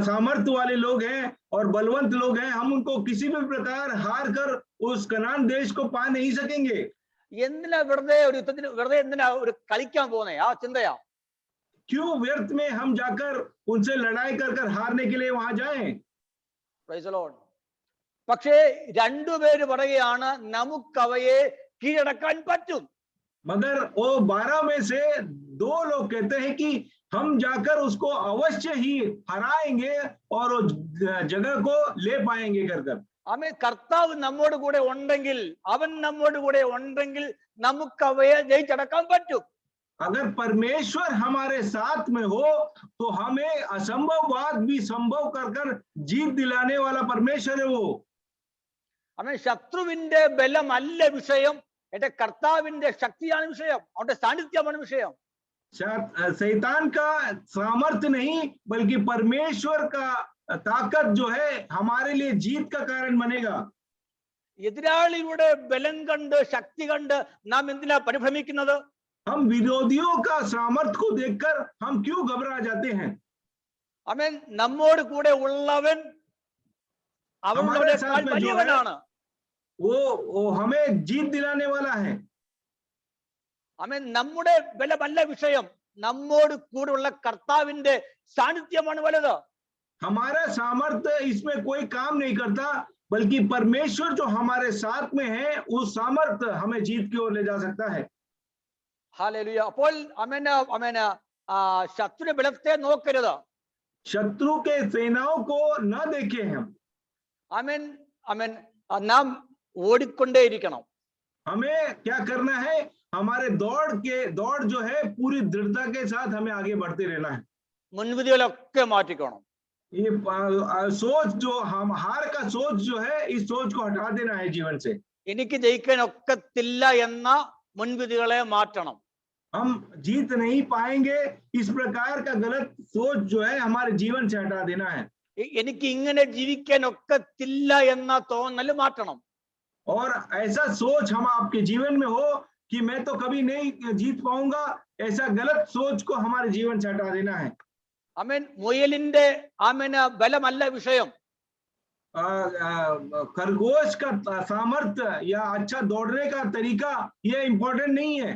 Speaker 2: सामर्थ्य वाले लोग हैं और बलवंत लोग हैं, हम उनको किसी भी प्रकार हार कर उस कनान देश को पा नहीं सकेंगे।
Speaker 1: എന്തിനാ വെറുതെ ഒരു യുദ്ധത്തിന് വെറുതെ എന്തിനാ ഒരു കളിക്കാൻ പോകുന്നേ? ആ ചിന്തയാ.
Speaker 2: क्यों व्यर्थ में हम जाकर उनसे लड़ाई कर हारने के लिए वहां जाएं?
Speaker 1: Praise the Lord. പക്ഷേ 2 പേര് പറയുകയാണ് നമുക്ക് അവയെ കീഴടക്കാൻ പറ്റും.
Speaker 2: मगर वो 12 में से 2 लोग कहते हैं कि हम जाकर उसको अवश्य ही हराएंगे और वो जगह को ले पाएंगे कर।
Speaker 1: ആമേൻ. കർത്താവ് നമ്മോട് കൂടെ ഉണ്ടെങ്കിൽ, അവൻ നമ്മോട് കൂടെ ഉണ്ടെങ്കിൽ നമുക്ക് അവയെ ജയിച്ചടക്കാൻ പറ്റും.
Speaker 2: अगर परमेश्वर हमारे साथ में हो तो हमें असंभव बात भी संभव कर जीत दिलाने वाला परमेश्वर है वो।
Speaker 1: ആമേൻ. ശത്രുവിന്റെ ബലമല്ല വിഷയം, എന്റെ കർത്താവിന്റെ ശക്തിയാണ് വിഷയം, അവന്റെ സാന്നിധ്യമാണ് വിഷയം.
Speaker 2: शैतान का सामर्थ्य नहीं, बल्कि परमेश्वर का ताकत जो है हमारे लिए जीत का कारण बनेगा।
Speaker 1: എതിരാളിയുടെ ബലം കണ്ട് ശക്തി കണ്ട് നാം എന്തിനാ പരിഭ്രമിക്കുന്നത്?
Speaker 2: हम विरोधियों का सामर्थ्य को देखकर हम क्यों घबरा जाते हैं?
Speaker 1: ആമേൻ. നമ്മോട് കൂടെ ഉള്ളവൻ അവനോടേക്കാൾ വലിയവനാണ്.
Speaker 2: वो हमें जीत दिलाने वाला है।
Speaker 1: ആമേൻ. നമ്മുടെ ബലമല്ല വിഷയം, നമ്മോട് കൂടെ ഉള്ള കർത്താവിന്റെ സാന്നിധ്യമാണ് വലുത്.
Speaker 2: हमारा सामर्थ्य इसमें कोई काम नहीं करता, बल्कि परमेश्वर जो हमारे साथ में है उस सामर्थ्य हमें जीत की ओर ले जा सकता है।
Speaker 1: ഹല്ലേലൂയ. അപ്പോൾ ആമേൻ ശത്രുവിന്റെ ബലത്തെ നോക്കരുത്.
Speaker 2: शत्रु के सेनाओं को न देखें हम।
Speaker 1: ആമേൻ. ആമേൻ. നാം ഓടിക്കൊണ്ടേയിരിക്കണം.
Speaker 2: हमें क्या करना है? हमारे दौड़ जो है पूरी दृढ़ता के साथ हमें आगे बढ़ते रहना है।
Speaker 1: മുൻവിധികളൊക്കെ മാറ്റിക്കണം.
Speaker 2: ये सोच जो हम हार का सोच जो है, इस सोच को हटा देना है जीवन से।
Speaker 1: എനിക്ക് ജയിക്കാൻ ഒക്കത്തില്ല എന്ന മുൻവിധികളെ മാറ്റണം.
Speaker 2: हम जीत नहीं पाएंगे इस प्रकार का गलत सोच जो है हमारे जीवन से हटा देना है।
Speaker 1: എനിക്ക് ഇങ്ങനെ ജീവിക്കാൻ ഒക്കത്തില്ല എന്ന തോന്നൽ മാറ്റണം.
Speaker 2: और ऐसा सोच हम आपके जीवन में हो कि मैं तो कभी नहीं जीत पाऊंगा, ऐसा गलत सोच को हमारे जीवन से हटा देना है।
Speaker 1: ആമേൻ. മുയലിന്റെ ആമേൻ ബലമല്ല വിഷയം.
Speaker 2: खरगोश का सामर्थ्य या अच्छा दौड़ने का तरीका ये इम्पोर्टेंट नहीं है।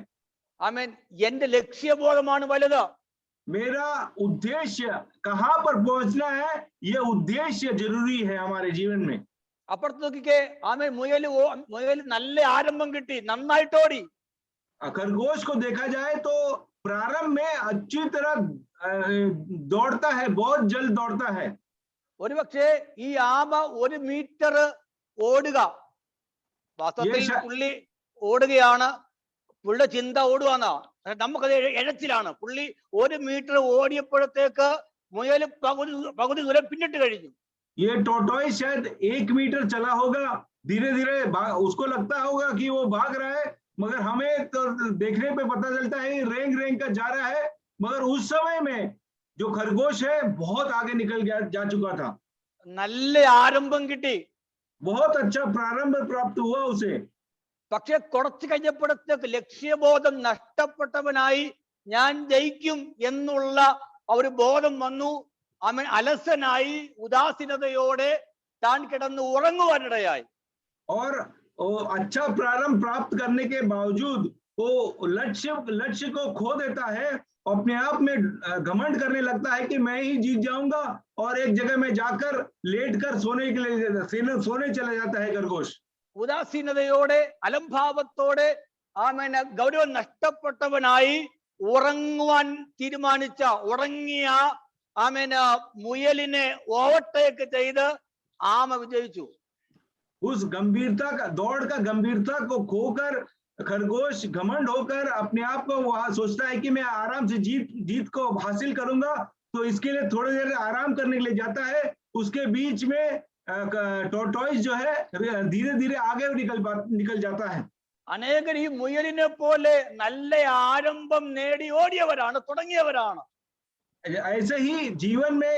Speaker 1: ആമേൻ. എന്റെ ലക്ഷ്യബോധമാണ് വലുത്.
Speaker 2: मेरा उद्देश्य कहाँ पर पहुंचना है, ये उद्देश्य जरूरी है हमारे जीवन में।
Speaker 1: അപ്പുറത്ത് നോക്കിക്കേ ആമേൻ മുയൽ നല്ല ആരംഭം കിട്ടി, നന്നായിട്ട് ഓടി.
Speaker 2: खरगोश को देखा जाए तो प्रारंभ में अच्छी तरह दौड़ता है, बहुत जल्द दौड़ता है।
Speaker 1: ഒരുപക്ഷെ ഈ ആമ 1 മീറ്റർ ഓടുക, വാസ്തവത്തിൽ പുള്ളി ഓടുകയാണ്, പുള്ളിയുടെ ചിന്ത ഓടുവാന്നാ, നമുക്കത് എഴച്ചിലാണ്. പുള്ളി 1 മീറ്റർ ഓടിയപ്പോഴത്തേക്ക് മുയൽ പകുതി ദൂരം പിന്നിട്ട് കഴിഞ്ഞു.
Speaker 2: ये टोटोइस शायद 1 मीटर चला होगा, धीरे धीरे उसको लगता होगा कि वो भाग रहा है, मगर हमें तो देखने पे पता चलता है रेंग रेंग का जा रहा है, मगर उस समय में जो खरगोश है बहुत आगे निकल गया जा चुका था।
Speaker 1: നല്ല ആരംഭം കിട്ടി,
Speaker 2: बहुत अच्छा प्रारंभ प्राप्त हुआ उसे।
Speaker 1: പക്ഷെ കുറച്ച് കഴിഞ്ഞപ്പോഴത്തേക്ക് ലക്ഷ്യബോധം നഷ്ടപ്പെട്ടവനായി ഞാൻ ജയിക്കും എന്നുള്ള ഒരു ബോധം വന്നു. അവൻ അലസനായി ഉദാസീനതയോടെ താൻ കിടന്ന് ഉറങ്ങുവാനിടയായി.
Speaker 2: और अच्छा प्रारंभ प्राप्त करने के बावजूद वो लक्ष्य को खो देता है, अपने आप में घमंड करने लगता है कि मैं ही जीत जाऊंगा, और एक जगह में जाकर लेटकर सोने के लिए सोने चला जाता है खरगोश।
Speaker 1: ഉദാസീനതയോടെ അലംഭാവത്തോടെ ആമേന ഗൗരവം നഷ്ടപ്പെട്ടവനായി ഉറങ്ങുവാൻ തീരുമാനിച്ച ഉറങ്ങിയ ആമേന മുയലിനെ ഓവർടേക്ക് ചെയ്ത് ആമ വിജയിച്ചു.
Speaker 2: उस गंभीरता का दौड़ का गंभीरता को खोकर खरगोश घमंड होकर अपने आप को वहां सोचता है कि मैं आराम से जीत को हासिल करूंगा, तो इसके लिए थोड़ी देर आराम करने के लिए जाता है। उसके बीच में टोर्टोइस जो है धीरे धीरे आगे निकल जाता है।
Speaker 1: അനേകർ ഈ മുയലിനെ പോലെ നല്ല ആരംഭം നേടി ഓടിയവരാണ്, തുടങ്ങിയവരാണ്.
Speaker 2: ऐसे ही जीवन में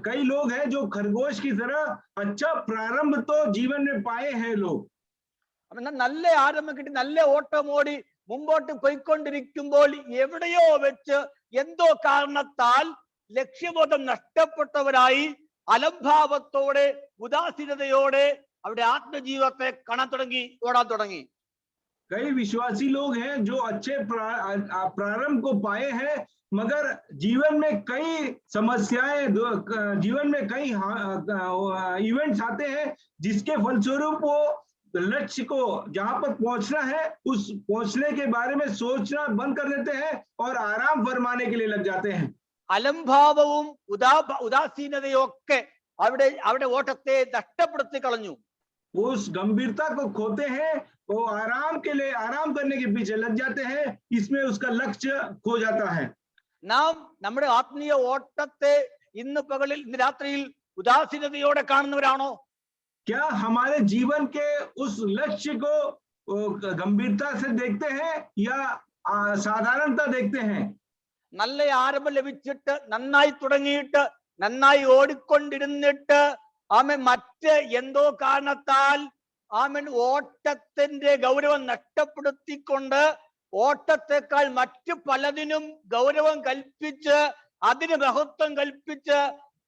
Speaker 2: कई लोग हैं जो खरगोश की तरह अच्छा प्रारंभ तो जीवन में पाए हैं लोग।
Speaker 1: നല്ല ആരംഭം കിട്ടി, നല്ല ഓട്ടം ഓടി മുമ്പോട്ട് പോയിക്കൊണ്ടിരിക്കുമ്പോൾ എവിടെയോ വെച്ച് എന്തോ കാരണത്താൽ ലക്ഷ്യബോധം നഷ്ടപ്പെട്ടവരായി അലംഭാവത്തോടെ ഉദാസീനതയോടെ അവിടെ ആത്മജീവിതത്തെ കാണാൻ തുടങ്ങി, ഓടാൻ തുടങ്ങി.
Speaker 2: कई विश्वासी लोग हैं जो अच्छे प्रारंभ को पाए हैं, मगर जीवन में कई समस्याएं, जीवन में कई इवेंट्स आते हैं जिसके फलस्वरूप वो लक्ष्य को जहां पर पहुंचना है उस पहुंचने के बारे में सोचना बंद कर देते हैं और आराम फरमाने के लिए लग जाते हैं।
Speaker 1: അലംഭാവവും ഉദാസീനതയും ഒക്കെ അവിടെ ഓട്ടത്തെ നഷ്ടപ്പെടുത്തി കളഞ്ഞു.
Speaker 2: उस गंभीरता को खोते हैं, वो आराम करने के पीछे लग जाते हैं, इसमें उसका लक्ष्य खो जाता है।
Speaker 1: നാം നമ്മുടെ ആത്മീയ ഓട്ടത്തെ ഇന്ന് രാത്രിയിൽ ഉദാസീനതയോടെ കാണുന്നവരാണോ?
Speaker 2: क्या हमारे जीवन के उस लक्ष्य को गंभीरता से देखते हैं या साधारणता देखते हैं?
Speaker 1: നല്ല ആരംഭം ലഭിച്ചിട്ട് നന്നായി തുടങ്ങിയിട്ട് നന്നായി ഓടിക്കൊണ്ടിരുന്നിട്ട് ആമൻ മറ്റ് എന്തോ കാരണത്താൽ ആമൻ ഓട്ടത്തിന്റെ ഗൗരവം നഷ്ടപ്പെടുത്തിക്കൊണ്ട് ഓട്ടത്തെക്കാൾ മറ്റു പലതിനും ഗൗരവം കൽപ്പിച്ച് അതിന് മഹത്വം കൽപ്പിച്ച്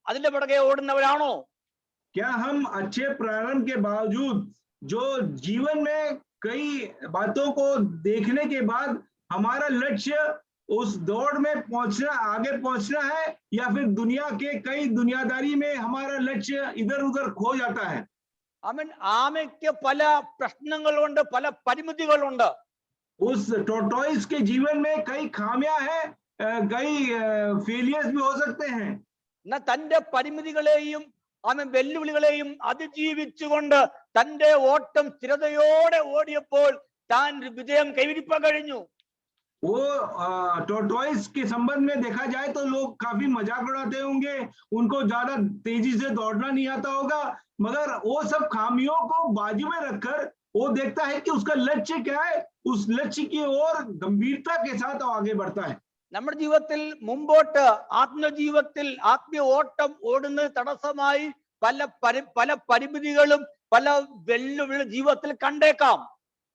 Speaker 1: അതിന്റെ പുറകെ ഓടുന്നവരാണോ?
Speaker 2: क्या हम अच्छे प्रारंभ के बावजूद जो जीवन में कई बातों को देखने के बाद हमारा लक्ष्य उस दौड़ में आगे पहुंचना है, या फिर दुनिया के कई दुनियादारी में हमारा लक्ष्य इधर उधर खो जाता है?
Speaker 1: ആമൻ ആമയ്ക്ക് പല പ്രശ്നങ്ങളുണ്ട്, പല പരിമിതികളുണ്ട്.
Speaker 2: उस टोर्टोइस के जीवन में कई खामियां हैं, कई फेलियर्स भी हो सकते हैं.
Speaker 1: തന്റെ പരിമിതികളെയും ആമൻ വെല്ലുവിളികളെയും അതിജീവിച്ചുകൊണ്ട് തന്റെ ഓട്ടം സ്ഥിരതയോടെ ഓടിയപ്പോൾ താൻ വിജയം കൈവരിപ്പാൻ കഴിഞ്ഞു.
Speaker 2: वो टोर्टोइस के संबंध में देखा जाए तो लोग काफी मजाक उड़ाते होंगे, उनको ज्यादा तेजी से दौड़ना नहीं आता होगा, मगर वो सब खामियों को बाजू में रखकर वो देखता है कि उसका लक्ष्य क्या है, उस लक्ष्य की ओर गंभीरता के साथ आगे बढ़ता है.
Speaker 1: നമ്മുടെ ജീവിതത്തിൽ മുമ്പോട്ട് ആത്മജീവിതത്തിൽ ആത്മീയ ഓട്ടം ഓടുന്നത് തടസ്സമായി പല പരിമിതികളും പല വെല്ലുവിളി ജീവിതത്തിൽ കണ്ടേക്കാം.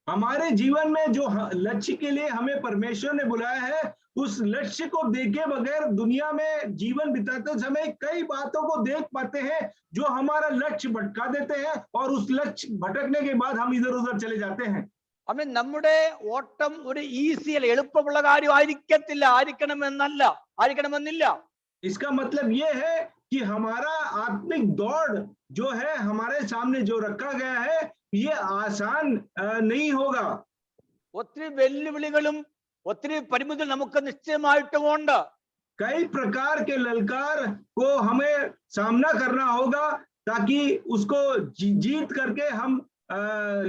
Speaker 2: हमारे जीवन में जो लक्ष्य के लिए हमें परमेश्वर ने बुलाया है, उस लक्ष्य को देखे बगैर दुनिया में जीवन बिताते समय कई बातों को देख पाते हैं जो हमारा लक्ष्य भटका देते हैं, और उस लक्ष्य भटकने के बाद हम इधर उधर चले जाते हैं.
Speaker 1: അവൻ നമ്മുടെ ഓട്ടം ഒരു ഈസിയല്ല, എളുപ്പമുള്ള കാര്യം ആയിരിക്കണമെന്നില്ല.
Speaker 2: इसका मतलब ये है कि हमारा आत्मिक दौड़ जो है हमारे सामने जो रखा गया है ये आसान नहीं होगा।
Speaker 1: ഒത്തിരി വെല്ലുവിളികളും ഒത്തിരി പരിമിതികൾ നമുക്ക് നിശ്ചയമായിട്ടും ഉണ്ട്.
Speaker 2: कई प्रकार के ललकार को हमें सामना करना होगा ताकि उसको जीत करके हम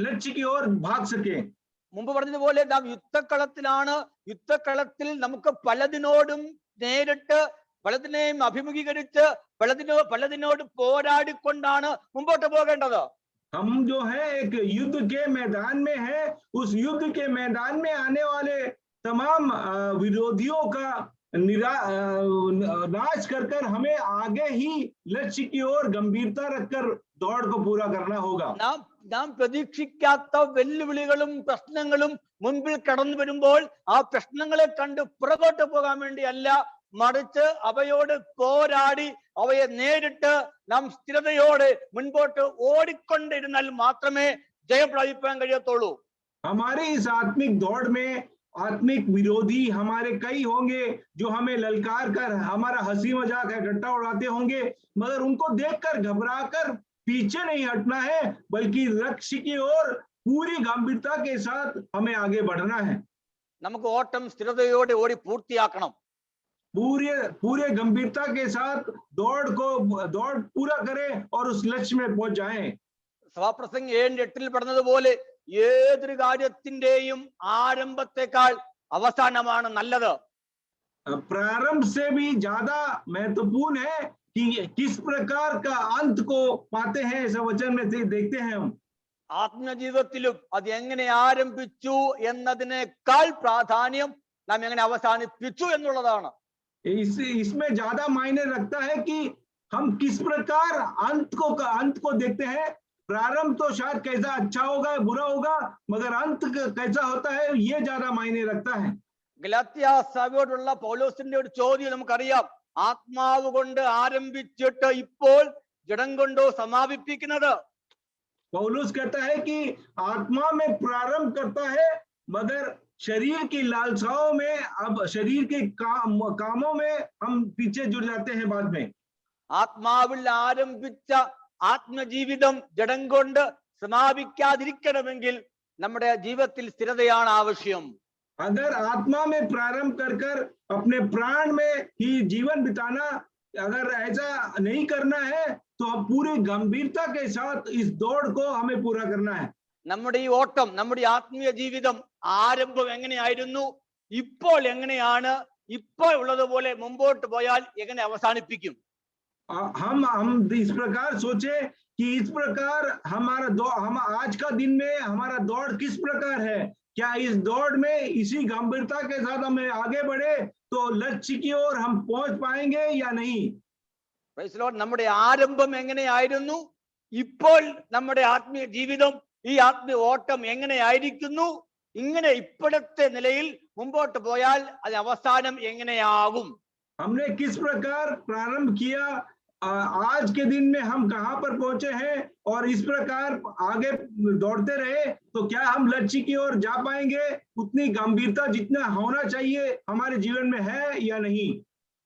Speaker 2: लक्ष्य की ओर भाग सके।
Speaker 1: മുമ്പ് പറഞ്ഞതുപോലെ നാം യുദ്ധക്കളത്തിലാണ്. യുദ്ധക്കളത്തിൽ നമുക്ക് പലതിനോടും നേരിട്ട് പലതിനെയും അഭിമുഖീകരിച്ച് പലതിനോട് പോരാടിക്കൊണ്ടാണ് മുമ്പോട്ട് പോകേണ്ടത്.
Speaker 2: हम जो है एक युद्ध के मैदान में है, उस युद्ध के मैदान में आने वाले तमाम विरोधियों का नाश कर हमें आगे ही लक्ष्य की ओर गंभीरता रखकर दौड़ को पूरा करना होगा।
Speaker 1: നാം പ്രതീക്ഷിക്കാത്ത വെല്ലുവിളികളും പ്രശ്നങ്ങളും മുൻപിൽ കടന്നു വരുമ്പോൾ ആ പ്രശ്നങ്ങളെ കണ്ട് പുറകോട്ട് പോകാൻ വേണ്ടിയല്ല, മറിച്ച് അവയോട് പോരാടി അവയെ നേരിട്ട് നാം സ്ഥിരതയോടെ മുൻപോട്ട് ഓടിക്കൊണ്ടിരുന്നാൽ മാത്രമേ ജയം പ്രാപിക്കാൻ കഴിയത്തുള്ളൂ.
Speaker 2: हमारे इस आत्मिक दौड़ में आत्मिक विरोधी हमारे कई होंगे जो हमें ललकार कर हमारा हंसी मजाक इकट्ठा उड़ाते होंगे, मगर उनको देखकर घबराकर पीछे नहीं हटना है, बल्कि लक्ष्य की ओर पूरी गंभीरता के साथ हमें आगे बढ़ना है।
Speaker 1: നമുക്ക് ഓട്ടം സ്ഥിരതയോടെ ഓടി പൂർത്തിയാക്കണം.
Speaker 2: पूरे गंभीरता के साथ दौड़ पूरा करें और उस लक्ष्य में पहुंच जाएं।
Speaker 1: സഭാപ്രസംഗം 7:8 പറഞ്ഞതുപോലെ ഏതൊരു കാര്യത്തിന്റെയും ആരംഭത്തെക്കാൾ അവസാനമാണ് നല്ലത്.
Speaker 2: प्रारंभ से भी ज्यादा महत्वपूर्ण है कि किस प्रकार का अंत को पाते हैं, ऐसा वचन में से देखते हैं हम।
Speaker 1: ആത്മജീവിതത്തിലും അത് എങ്ങനെ ആരംഭിച്ചു എന്നതിനേക്കാൾ പ്രാധാന്യം നാം എങ്ങനെ അവസാനിപ്പിച്ചു എന്നുള്ളതാണ്.
Speaker 2: इसमें ज्यादा मायने रखता है कि हम किस प्रकार अंत को देखते हैं। प्रारंभ तो शायद कैसा अच्छा होगा बुरा होगा, मगर अंत कैसा होता है ये ज्यादा मायने रखता है।
Speaker 1: ഗലാത്യ സഭയോടുള്ള പൗലോസിന്റെ ഒരു ചോദ്യം നമുക്കറിയാം. ആത്മാവ് കൊണ്ട് ആരംഭിച്ചിട്ട് ഇപ്പോൾ ജഡം കൊണ്ടോ സമാപിപ്പിക്കുന്നത്?
Speaker 2: पौलुस कहता है कि आत्मा में प्रारंभ करता है, मगर शरीर की लालसाओं में अब शरीर के कामों में हम पीछे जुड़ जाते हैं बाद में।
Speaker 1: ആത്മാവിൽ ആരംഭിച്ച ആത്മജീവിതം ജഡം കൊണ്ട് സമാപിക്കാതിരിക്കണമെങ്കിൽ നമ്മുടെ ജീവിതത്തിൽ സ്ഥിരതയാണ് ആവശ്യം.
Speaker 2: अगर आत्मा में प्रारंभ कर अपने प्राण में ही जीवन बिताना, अगर ऐसा नहीं करना है तो हम पूरी गंभीरता के साथ इस दौड़ को हमें पूरा करना है।
Speaker 1: നമ്മുടെ ഈ ഓട്ടം, നമ്മുടെ ആത്മീയ ജീവിതം ആരംഭം എങ്ങനെയായിരുന്നു, ഇപ്പോൾ എങ്ങനെയാണ്, ഇപ്പോൾ ഉള്ളതുപോലെ മുമ്പോട്ട് പോയാൽ എങ്ങനെ അവസാനിപ്പിക്കും?
Speaker 2: हम इस प्रकार सोचे कि इस प्रकार हम आज का दिन में हमारा दौड़ किस प्रकार है, क्या इस दौड़ में इसी गंभीरता के साथ हमें आगे बढ़े तो लक्ष्य की ओर हम पहुंच पाएंगे या नहीं।
Speaker 1: Praise the Lord. നമ്മുടെ ആരംഭം എങ്ങനെയായിരുന്നു, ഇപ്പോൾ നമ്മുടെ ആത്മീയ ജീവിതം, ഈ ആത്മീയ ഓട്ടം എങ്ങനെയായിരിക്കുന്നു, ഇങ്ങനെ ഇപ്പോഴത്തെ നിലയിൽ മുമ്പോട്ട് പോയാൽ അത് അവസാനം എങ്ങനെയാകും?
Speaker 2: हमने किस प्रकार प्रारंभ किया, आज के दिन में हम कहां पर पहुंचे हैं, और इस प्रकार आगे दौड़ते रहे तो क्या हम लक्ष्य की ओर जा पाएंगे? उतनी गंभीरता जितना होना चाहिए हमारे जीवन में है या नहीं।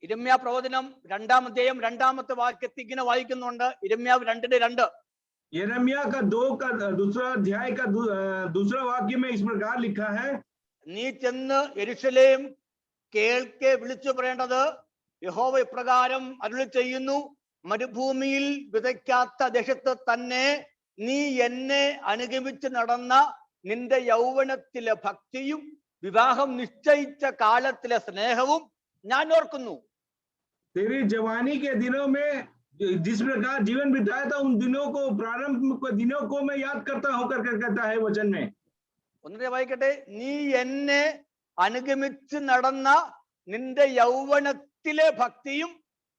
Speaker 1: ഇരമ്യ പ്രവചനം 2-ാം അധ്യായം 2-ാമത്തെ വാക്യത്തിൽ ഇങ്ങനെ വായിക്കുന്നുണ്ട്. ഇരമ്യാവ് 2:2.
Speaker 2: यिर्मयाह का 2 का दूसरा अध्याय का दूसरा वाक्य में इस प्रकार लिखा है,
Speaker 1: നീ ചെന്ന് യെരൂശലേം കേൾക്കെ വിളിച്ചു പറയേണ്ടത്, യഹോവ ഇപ്രകാരം അരുളി ചെയ്യുന്നു, മരുഭൂമിയിൽ വിതയ്ക്കാത്ത ദേശത്ത് തന്നെ നീ എന്നെ അനുഗമിച്ച് നടന്ന നിന്റെ യൗവനത്തിലെ ഭക്തിയും വിവാഹം നിശ്ചയിച്ച കാലത്തിലെ സ്നേഹവും ഞാൻ ഓർക്കുന്നു.
Speaker 2: तेरी जवानी के दिनों में जिस प्रकार जीवन बिताया था, उन दिनों को, प्रारंभ दिनों को मैं याद करता होकर कहता है वचन में।
Speaker 1: ഒന്നിനെ വായിക്കട്ടെ. നീ എന്നെ അനുഗമിച്ച് നടന്ന നിന്റെ യൗവനത്തിലെ ഭക്തിയും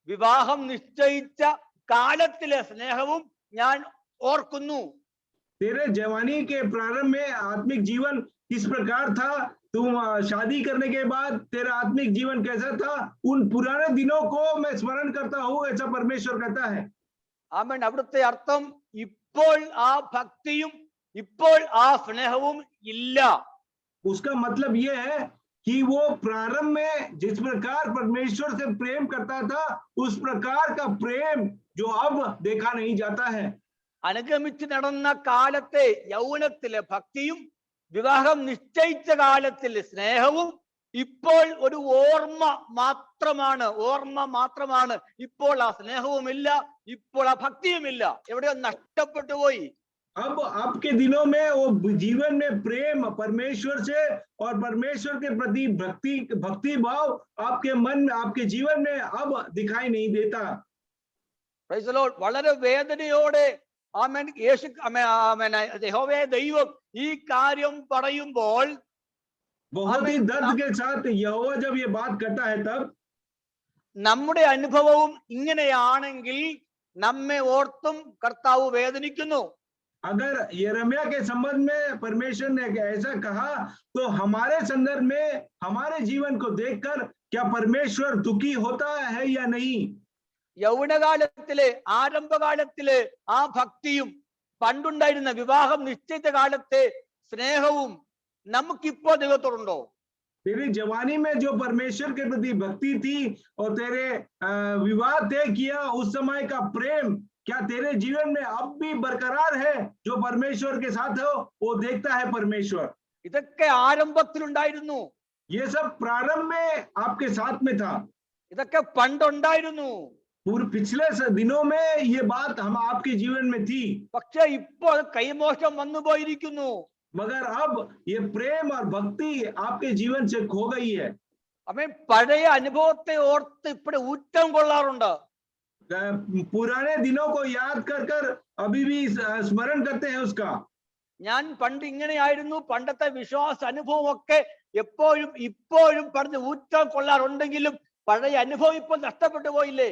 Speaker 1: വിവാഹം നിശ്ചയിച്ച കാലത്തിലെ സ്നേഹവും ഞാൻ ഓർക്കുന്നു.
Speaker 2: तेरे जवानी के प्रारंभ में आत्मिक जीवन किस प्रकार था, तुम शादी करने के बाद तेरा आत्मिक जीवन कैसा था, उन पुराने दिनों को मैं स्मरण करता हूं, ऐसा परमेश्वर कहता है।
Speaker 1: ആമേൻ. അവിടുത്തെ അർത്ഥം ഇപ്പോൾ ആ ഭക്തിയും ഇപ്പോൾ ആ സ്നേഹവും ഇല്ല.
Speaker 2: उसका मतलब ये है कि वो प्रारंभ में जिस प्रकार परमेश्वर से प्रेम करता था उस प्रकार का प्रेम जो अब देखा नहीं जाता है।
Speaker 1: അനുഗമിച്ച് നടന്ന കാലത്തെ യൗവനത്തിലെ ഭക്തിയും വിവാഹം നിശ്ചയിച്ച കാലത്തിലെ സ്നേഹവും ഇപ്പോൾ ഒരു ഓർമ്മ മാത്രമാണ്. ഇപ്പോൾ ആ സ്നേഹവുമില്ല, ഇപ്പോൾ ആ ഭക്തിയുമില്ല, എവിടെയോ നഷ്ടപ്പെട്ടു പോയി.
Speaker 2: अब आपके दिनों में वो जीवन में प्रेम परमेश्वर से और परमेश्वर के प्रति भक्ति भाव आपके मन में आपके जीवन में अब दिखाई नहीं देता।
Speaker 1: Praise the Lord. വളരെ വേദനയോടെ ആമേൻ യഹോവേ ദൈവം ഈ കാര്യം പറയുമ്പോൾ
Speaker 2: बहुत ही दर्द के साथ यहोवा जब ये बात करता है तब
Speaker 1: നമ്മുടെ അനുഭവവും ഇങ്ങനെയാണെങ്കിൽ നമ്മെ ഓർത്തും കർത്താവ് വേദനിക്കുന്നു.
Speaker 2: अगर यिर्मयाह के संबंध में परमेश्वर ने ऐसा कहा तो हमारे संदर्भ में हमारे जीवन को देखकर क्या परमेश्वर दुखी होता है या नहीं?
Speaker 1: യൗവനകാലത്തിലെ ആരംഭകാലത്തിലെ ആ ഭക്തിയും പണ്ടുണ്ടായിരുന്ന വിവാഹം നിശ്ചയിച്ച കാലത്തെ സ്നേഹവും നമുക്കിപ്പോ ദൈവത്തോടുണ്ടോ?
Speaker 2: तेरी जवानी में जो परमेश्वर के प्रति भक्ति थी और तेरे विवाह तय किया उस समय का प्रेम क्या तेरे जीवन में अब भी बरकरार है? जो परमेश्वर के साथ हो वो देखता है परमेश्वर।
Speaker 1: ഇതൊക്കെ ആരംഭത്തിലുണ്ടായിരുന്നു,
Speaker 2: ये सब प्रारंभ में आपके साथ में था,
Speaker 1: ഇതൊക്കെ പണ്ടുണ്ടായിരുന്നു.
Speaker 2: पूर्व पिछले दिनों में ये बात हम आपके जीवन में थी,
Speaker 1: പക്ഷെ ഇപ്പോൾ കൈമോശം വന്നു പോയിരിക്കുന്നു.
Speaker 2: मगर अब ये प्रेम और भक्ति आपके जीवन से खो गई है।
Speaker 1: അവൻ പഴയ അനുഭവത്തെ ഓർത്ത് ഇപ്പോഴും ഊറ്റം കൊള്ളാറുണ്ട്.
Speaker 2: पुराने दिनों को याद कर कर अभी भी स्मरण करते हैं उसका।
Speaker 1: ഞാൻ പണ്ട് ഇങ്ങനെയായിരുന്നു, പണ്ടത്തെ വിശ്വാസ അനുഭവം ഒക്കെ എപ്പോഴും ഇപ്പോഴും പറഞ്ഞ് ഊറ്റം കൊള്ളാറുണ്ടെങ്കിലും പഴയ അനുഭവം ഇപ്പോൾ നഷ്ടപ്പെട്ടു പോയില്ലേ?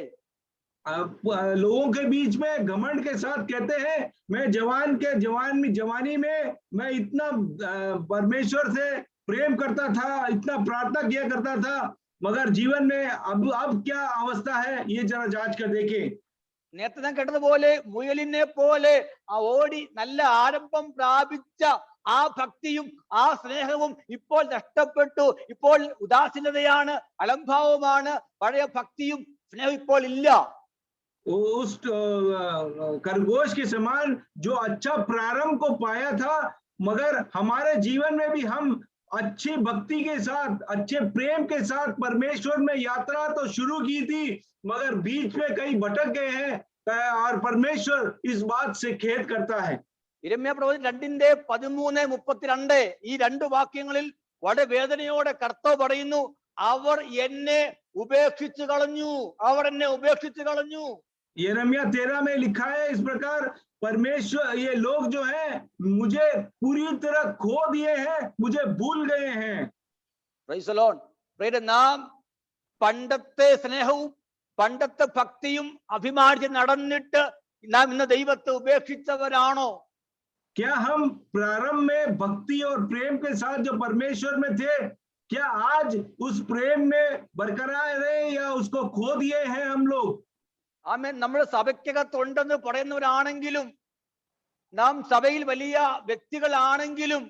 Speaker 2: लोगों के बीच में घमंड के साथ कहते हैं मैं जवानी में मैं इतना परमेश्वर से प्रेम करता था, इतना प्रार्थना किया करता था, मगर जीवन में अब क्या अवस्था है ये जरा जांच कर देखें।
Speaker 1: നേരത്തെ ഞാൻ കേട്ടതുപോലെ മുയലിനെ പോലെ ആ ഓടി നല്ല ആരംഭം പ്രാപിച്ച ആ ഭക്തിയും ആ സ്നേഹവും ഇപ്പോൾ നഷ്ടപ്പെട്ടു. ഇപ്പോൾ ഉദാസീനതയാണ്, അലംഭാവമാണ്. പഴയ ഭക്തിയും സ്നേഹവും ഇപ്പോൾ ഇല്ല.
Speaker 2: उस खरगोश के समान जो अच्छा प्रारंभ को पाया था, मगर हमारे जीवन में भी हम अच्छी भक्ति के साथ अच्छे प्रेम के साथ परमेश्वर में यात्रा तो शुरू की थी, मगर बीच में कहीं भटक गए हैं और परमेश्वर इस बात से खेद करता है।
Speaker 1: യിരെമ്യാ പ്രവചനം 2:13-32 ഈ രണ്ട് വാക്യങ്ങളിൽ വളരെ വേദനയോടെ കർത്താവ് പറയുന്നു, അവർ എന്നെ ഉപേക്ഷിച്ചു കളഞ്ഞു.
Speaker 2: यिर्मयाह 13 में लिखा है इस प्रकार, परमेश्वर ये लोग जो हैं मुझे पूरी तरह खो दिए हैं, मुझे भूल गए हैं।
Speaker 1: Praise the Lord. പ്രിയരെ, നാം പണ്ടത്തെ സ്നേഹവും പണ്ടത്തെ ഭക്തിയും അഭിമാനിച്ച് നടന്നിട്ട് നാം ഇന്ന് ദൈവത്തെ ഉപേക്ഷിച്ചവരാണോ?
Speaker 2: क्या हम प्रारंभ में भक्ति और प्रेम के साथ जो परमेश्वर में थे, क्या आज उस प्रेम में बरकरार रहे या उसको खो दिए हैं हम लोग?
Speaker 1: ആമേൻ. നമ്മുടെ സഭയ്ക്കകത്തുണ്ടെന്ന് പറയുന്നവരാണെങ്കിലും നാം സഭയിൽ വലിയ വ്യക്തികളാണെങ്കിലും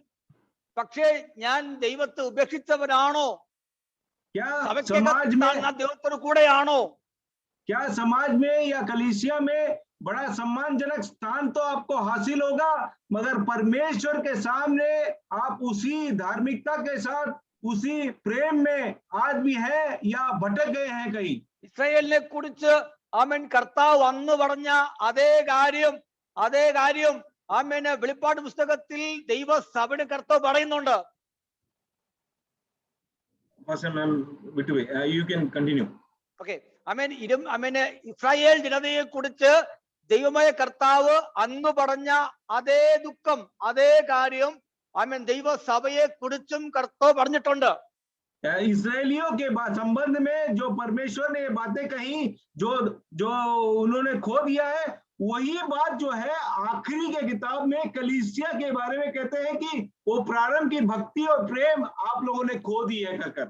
Speaker 1: പക്ഷേ ഞാൻ ദൈവത്തെ ഉപേക്ഷിച്ചവരാണോ?
Speaker 2: क्या समाज
Speaker 1: സഭയ്ക്കകത്ത്
Speaker 2: में
Speaker 1: ദൈവത്തോട് കൂടെയാണോ?
Speaker 2: क्या समाज में या कलीसिया में बड़ा सम्मानजनक स्थान तो आपको हासिल होगा, मगर परमेश्वर के सामने आप उसी धार्मिकता के साथ उसी प्रेम में आज भी है या भटक गए हैं कहीं?
Speaker 1: ഇസ്രായേലിനെ കുറിച്ച് ആമേൻ കർത്താവ് അന്ന് പറഞ്ഞ അതേ കാര്യം ആമേൻ വെളിപ്പാട് പുസ്തകത്തിൽ ദൈവസഭയുടെ കർത്താവ് പറയുന്നുണ്ട്.
Speaker 2: You can continue.
Speaker 1: Okay. Amen. Israel ജനതയെ കുറിച്ച് ദൈവമായ കർത്താവ് അന്ന് പറഞ്ഞ അതേ ദുഃഖം അതേ കാര്യം ആമേൻ ദൈവസഭയെ കുറിച്ചും കർത്താവ് പറഞ്ഞിട്ടുണ്ട്.
Speaker 2: इसराइलियों के संबंध में जो परमेश्वर ने ये बातें कही, जो उन्होंने खो दिया है, वही बात जो है आखिरी के किताब में कलीसिया के बारे में कहते हैं कि वो प्रारंभ की भक्ति और प्रेम आप लोगों ने खो दी है कहकर।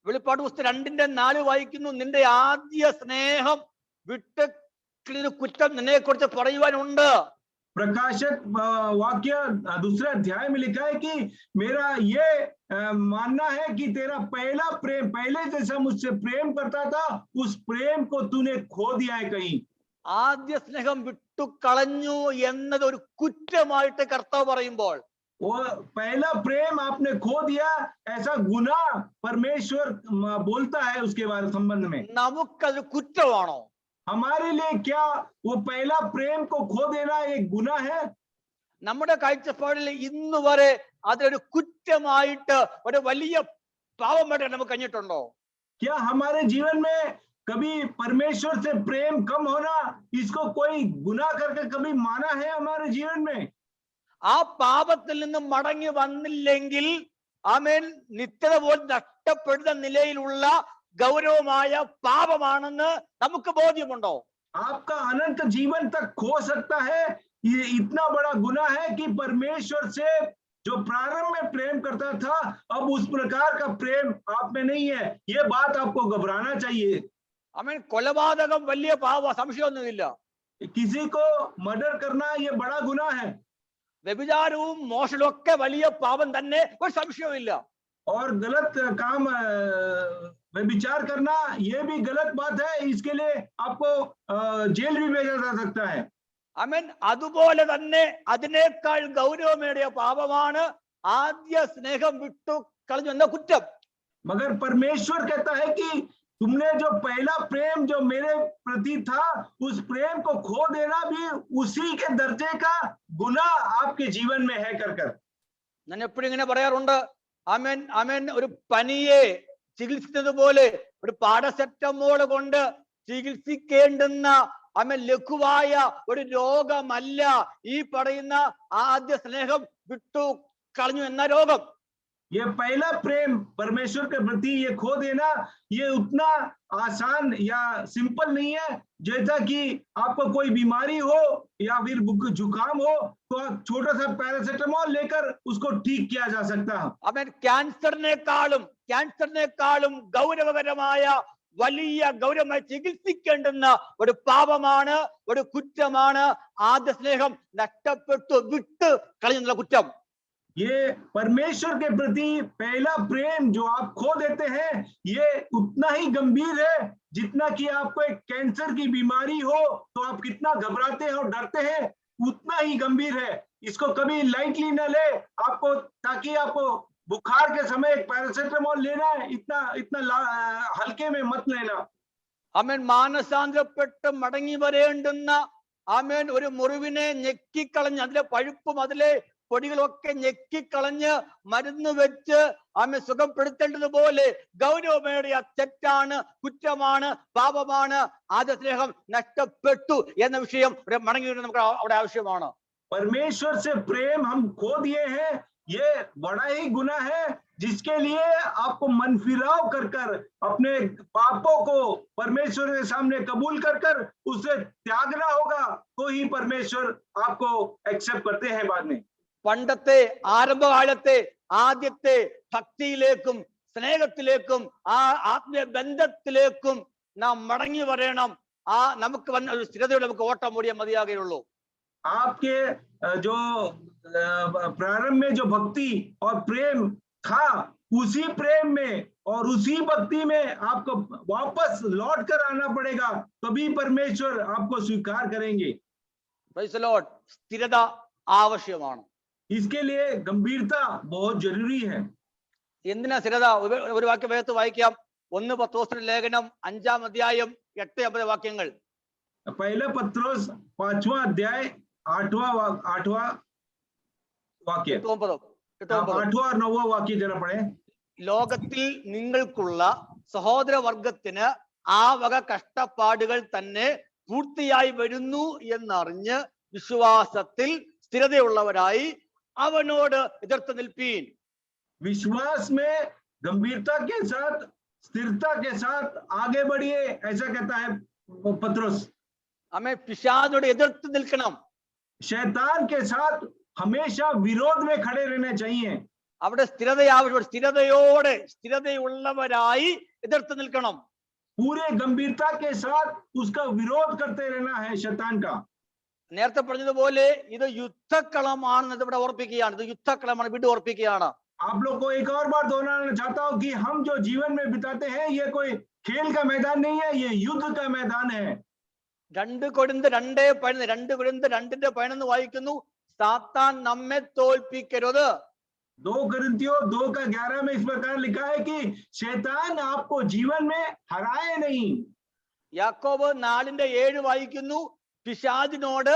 Speaker 1: വെളിപ്പാട് പുസ്തകം 2:4 വായിക്കുന്നു, നിന്റെ ആദ്യ സ്നേഹം വിട്ട് കുറ്റം നിന്നെ കുറിച്ച് പറയുവാനുണ്ട്.
Speaker 2: प्रकाशित वाक्य दूसरे अध्याय में लिखा है कि मेरा ये मानना है कि तेरा पहला प्रेम, पहले जैसा मुझसे प्रेम करता था उस प्रेम को तूने खो दिया है कहीं।
Speaker 1: ആദ്യ സ്നേഹം വിട്ടുകളഞ്ഞു എന്നത് ഒരു കുറ്റമായിട്ട് കർത്താവ് പറയുമ്പോൾ
Speaker 2: वो पहला प्रेम आपने खो दिया, ऐसा गुनाह परमेश्वर बोलता है उसके बारे संबंध में।
Speaker 1: നമുക്കത് കുറ്റമാണോ?
Speaker 2: हमारे लिए क्या वो पहला प्रेम को खो देना एक गुनाह है?
Speaker 1: നമ്മുടെ കാഴ്ചപ്പാടിൽ ഇന്ന് വരെ അതൊരു കുറ്റമായിട്ട് ഒരു വലിയ പാവമായിട്ട് നമുക്ക് കഴിഞ്ഞിട്ടുണ്ടോ?
Speaker 2: क्या हमारे जीवन में कभी परमेश्वर से प्रेम कम होना इसको कोई गुनाह करके कभी माना है हमारे जीवन में?
Speaker 1: ആ പാപത്തിൽ നിന്ന് മടങ്ങി വന്നില്ലെങ്കിൽ ആമേൻ നിത്യത പോലും നഷ്ടപ്പെടുന്ന നിലയിലുള്ള ഗൗരവമായ പാപമാണെന്ന് നമുക്ക് ബോധ്യമുണ്ടോ?
Speaker 2: आपका अनंत जीवन तक खो सकता है, ये इतना बड़ा गुनाह है कि परमेश्वर से जो प्रारंभ में प्रेम करता था अब उस प्रकार का प्रेम आप में नहीं है। ये बात आपको घबराना चाहिए।
Speaker 1: ആമേൻ കൊലപാതകം വലിയ പാപ, സംശയമൊന്നുമില്ല.
Speaker 2: किसी को मर्डर करना ये बड़ा गुनाह है
Speaker 1: വ്യഭിചാരവും മോഷണവും ഒക്കെ വലിയ പാപം തന്നെ, ഒരു സംശയവുമില്ല.
Speaker 2: और गलत काम विचार करना ये भी गलत बात है, इसके लिए आपको जेल भी भेजा जा सकता है।
Speaker 1: ആമേൻ അതുപോലെ തന്നെ അതിനേക്കാൾ ഗൗരവമേറിയ പാപമാണ് ആദ്യ സ്നേഹം വിട്ടു കളഞ്ഞു എന്ന കുറ്റം.
Speaker 2: मगर परमेश्वर कहता है कि तुमने जो पहला प्रेम जो मेरे प्रति था उस प्रेम को खो देना भी उसी के दर्जे का गुनाह आपके जीवन में है कर।
Speaker 1: ഞാൻ എപ്പോഴും ഇങ്ങനെ പറയാറുണ്ട്, ആമേൻ ആമേൻ ഒരു പനിയെ ചികിത്സിക്കുന്നത് പോലെ ഒരു പാരസെറ്റമോൾ കൊണ്ട് ചികിത്സിക്കേണ്ടുന്ന ആമേൻ ലഘുവായ ഒരു രോഗമല്ല ഈ പറയുന്ന ആദ്യ സ്നേഹം വിട്ടു കളഞ്ഞു എന്ന രോഗം.
Speaker 2: ये पहला प्रेम परमेश्वर के प्रति ये खो देना ये उतना आसान या सिंपल नहीं है। जैसा कि आपको कोई बीमारी हो या फिर जुकाम हो तो आप छोटा सा पैरासिटामोल लेकर उसको ठीक किया जा सकता है।
Speaker 1: ആമേൻ ക്യാൻസറിനേക്കാളും ഗൗരവകരമായ വലിയ ഗൗരവമായി ചികിത്സിക്കേണ്ടുന്ന ഒരു പാപമാണ്, ഒരു കുറ്റമാണ് ആദ്യ സ്നേഹം നഷ്ടപ്പെട്ടു വിട്ട് കളഞ്ഞെന്നുള്ള കുറ്റം.
Speaker 2: ये परमेश्वर के प्रति पहला प्रेम जो आप खो देते हैं ये उतना ही गंभीर है जितना कि आपको एक कैंसर की बीमारी हो तो आप कितना घबराते हैं और डरते हैं, उतना ही गंभीर है। इसको कभी लाइटली न ले आपको, ताकि आपको बुखार के समय एक पैरासिटामोल लेना है, इतना हल्के में मत लेना।
Speaker 1: ആമേൻ മാനസാന്തരപ്പെട്ട് മടങ്ങി വരേണ്ടുന്ന ആമേൻ ഒരു മുറിവിനെ ഞെക്കിക്കളഞ്ഞ് അതിലെ പഴുപ്പും അതിലെ പൊടികളൊക്കെ ഞെക്കിക്കളഞ്ഞ് മരുന്ന് വെച്ച് ആമേൻ സുഖപ്പെടുത്തേണ്ടതുപോലെ ഗൗരവമേറിയ തെറ്റാണ്, കുറ്റമാണ്, പാപമാണ് ആദ്യ സ്നേഹം നഷ്ടപ്പെട്ടു എന്ന വിഷയം മടങ്ങി വരുന്നത് നമുക്ക് അവിടെ ആവശ്യമാണ്.
Speaker 2: परमेश्वर से प्रेम हम खो दिए हैं, ये बड़ा ही गुनाह है जिसके लिए आपको मन फिराव कर अपने पापों को परमेश्वर के सामने कबूल कर उसे त्यागना होगा, तो ही परमेश्वर आपको एक्सेप्ट करते हैं बाद में।
Speaker 1: പണ്ടത്തെ ആരംഭകാലത്തെ ആദ്യത്തെ ഭക്തിയിലേക്കും സ്നേഹത്തിലേക്കും ആ ആത്മീയ ബന്ധത്തിലേക്കും നാം മടങ്ങി വരണം. ആ നമുക്ക് വന്ന ഒരു സ്ഥിരതയോടെ നമുക്ക് ഓട്ടം ഓടിയാൽ മതിയാകുള്ളൂ.
Speaker 2: आपके जो प्रारंभ में जो भक्ति और प्रेम था उसी प्रेम में और उसी भक्ति में आपको वापस लौट कर आना पड़ेगा, तभी परमेश्वर आपको स्वीकार करेंगे।
Speaker 1: Praise the Lord. സ്ഥിരത ആവശ്യമാണ്.
Speaker 2: इसके लिए गंभीरता बहुत जरूरी है।
Speaker 1: എന്തിനാ സ്ഥിരത? ഒരു വാക്യം വേഗത്ത് വായിക്കാം. 1 പത്രോസ് ലേഖനം 5-ാം അധ്യായം 8-9 വാക്യങ്ങൾ.
Speaker 2: पहला पत्रोस 5वां अध्याय 8वां वाक्य,
Speaker 1: 8-9
Speaker 2: 8वां और 9वां वाक्य जरा पढ़े।
Speaker 1: ലോകത്തിൽ നിങ്ങൾക്കുള്ള സഹോദരവർഗത്തിന് ആ വക കഷ്ടപ്പാടുകൾ തന്നെ പൂർത്തിയായി വരുന്നു എന്നറിഞ്ഞ് വിശ്വാസത്തിൽ സ്ഥിരതയുള്ളവരായി അവനോട് എതിർത്ത് നിൽപ്പീൻ.
Speaker 2: विश्वास में गंभीरता के साथ स्थिरता के साथ आगे बढ़िए, ऐसा कहता है पत्रोस।
Speaker 1: हमें पिशाചോട് എതിർത്ത് നിൽക്കണം.
Speaker 2: शैतान के साथ हमेशा विरोध में खड़े रहने चाहिए।
Speaker 1: അവിടെ സ്ഥിരതയുള്ളവരായി എതിർത്ത് നിൽക്കണം.
Speaker 2: पूरे गंभीरता के साथ उसका विरोध करते रहना है शैतान का.
Speaker 1: നേരത്തെ പറഞ്ഞതുപോലെ ഇത് യുദ്ധക്കളമാണെന്ന് ഇവിടെ ഓർപ്പിക്കുകയാണ്. ഇത് യുദ്ധക്കളമാണ്, വീണ്ടും ഓർപ്പിക്കുകയാണ്.
Speaker 2: आप लोग को एक और बात दोहराना चाहता हूं कि हम जो जीवन में बिताते हैं ये कोई खेल का मैदान नहीं है, ये युद्ध का मैदान है।
Speaker 1: 2 കൊരിന്ത്യർ 2:2 വായിക്കുന്നു, സാത്താൻ നമ്മെ തോൽപ്പിക്കരുത്.
Speaker 2: 2 Corinthians 2:11 में इस प्रकार लिखा है कि शैतान आपको जीवन में हराए नहीं।
Speaker 1: യാക്കോബ് 4:7 വായിക്കുന്നു, പിശാചിനോട്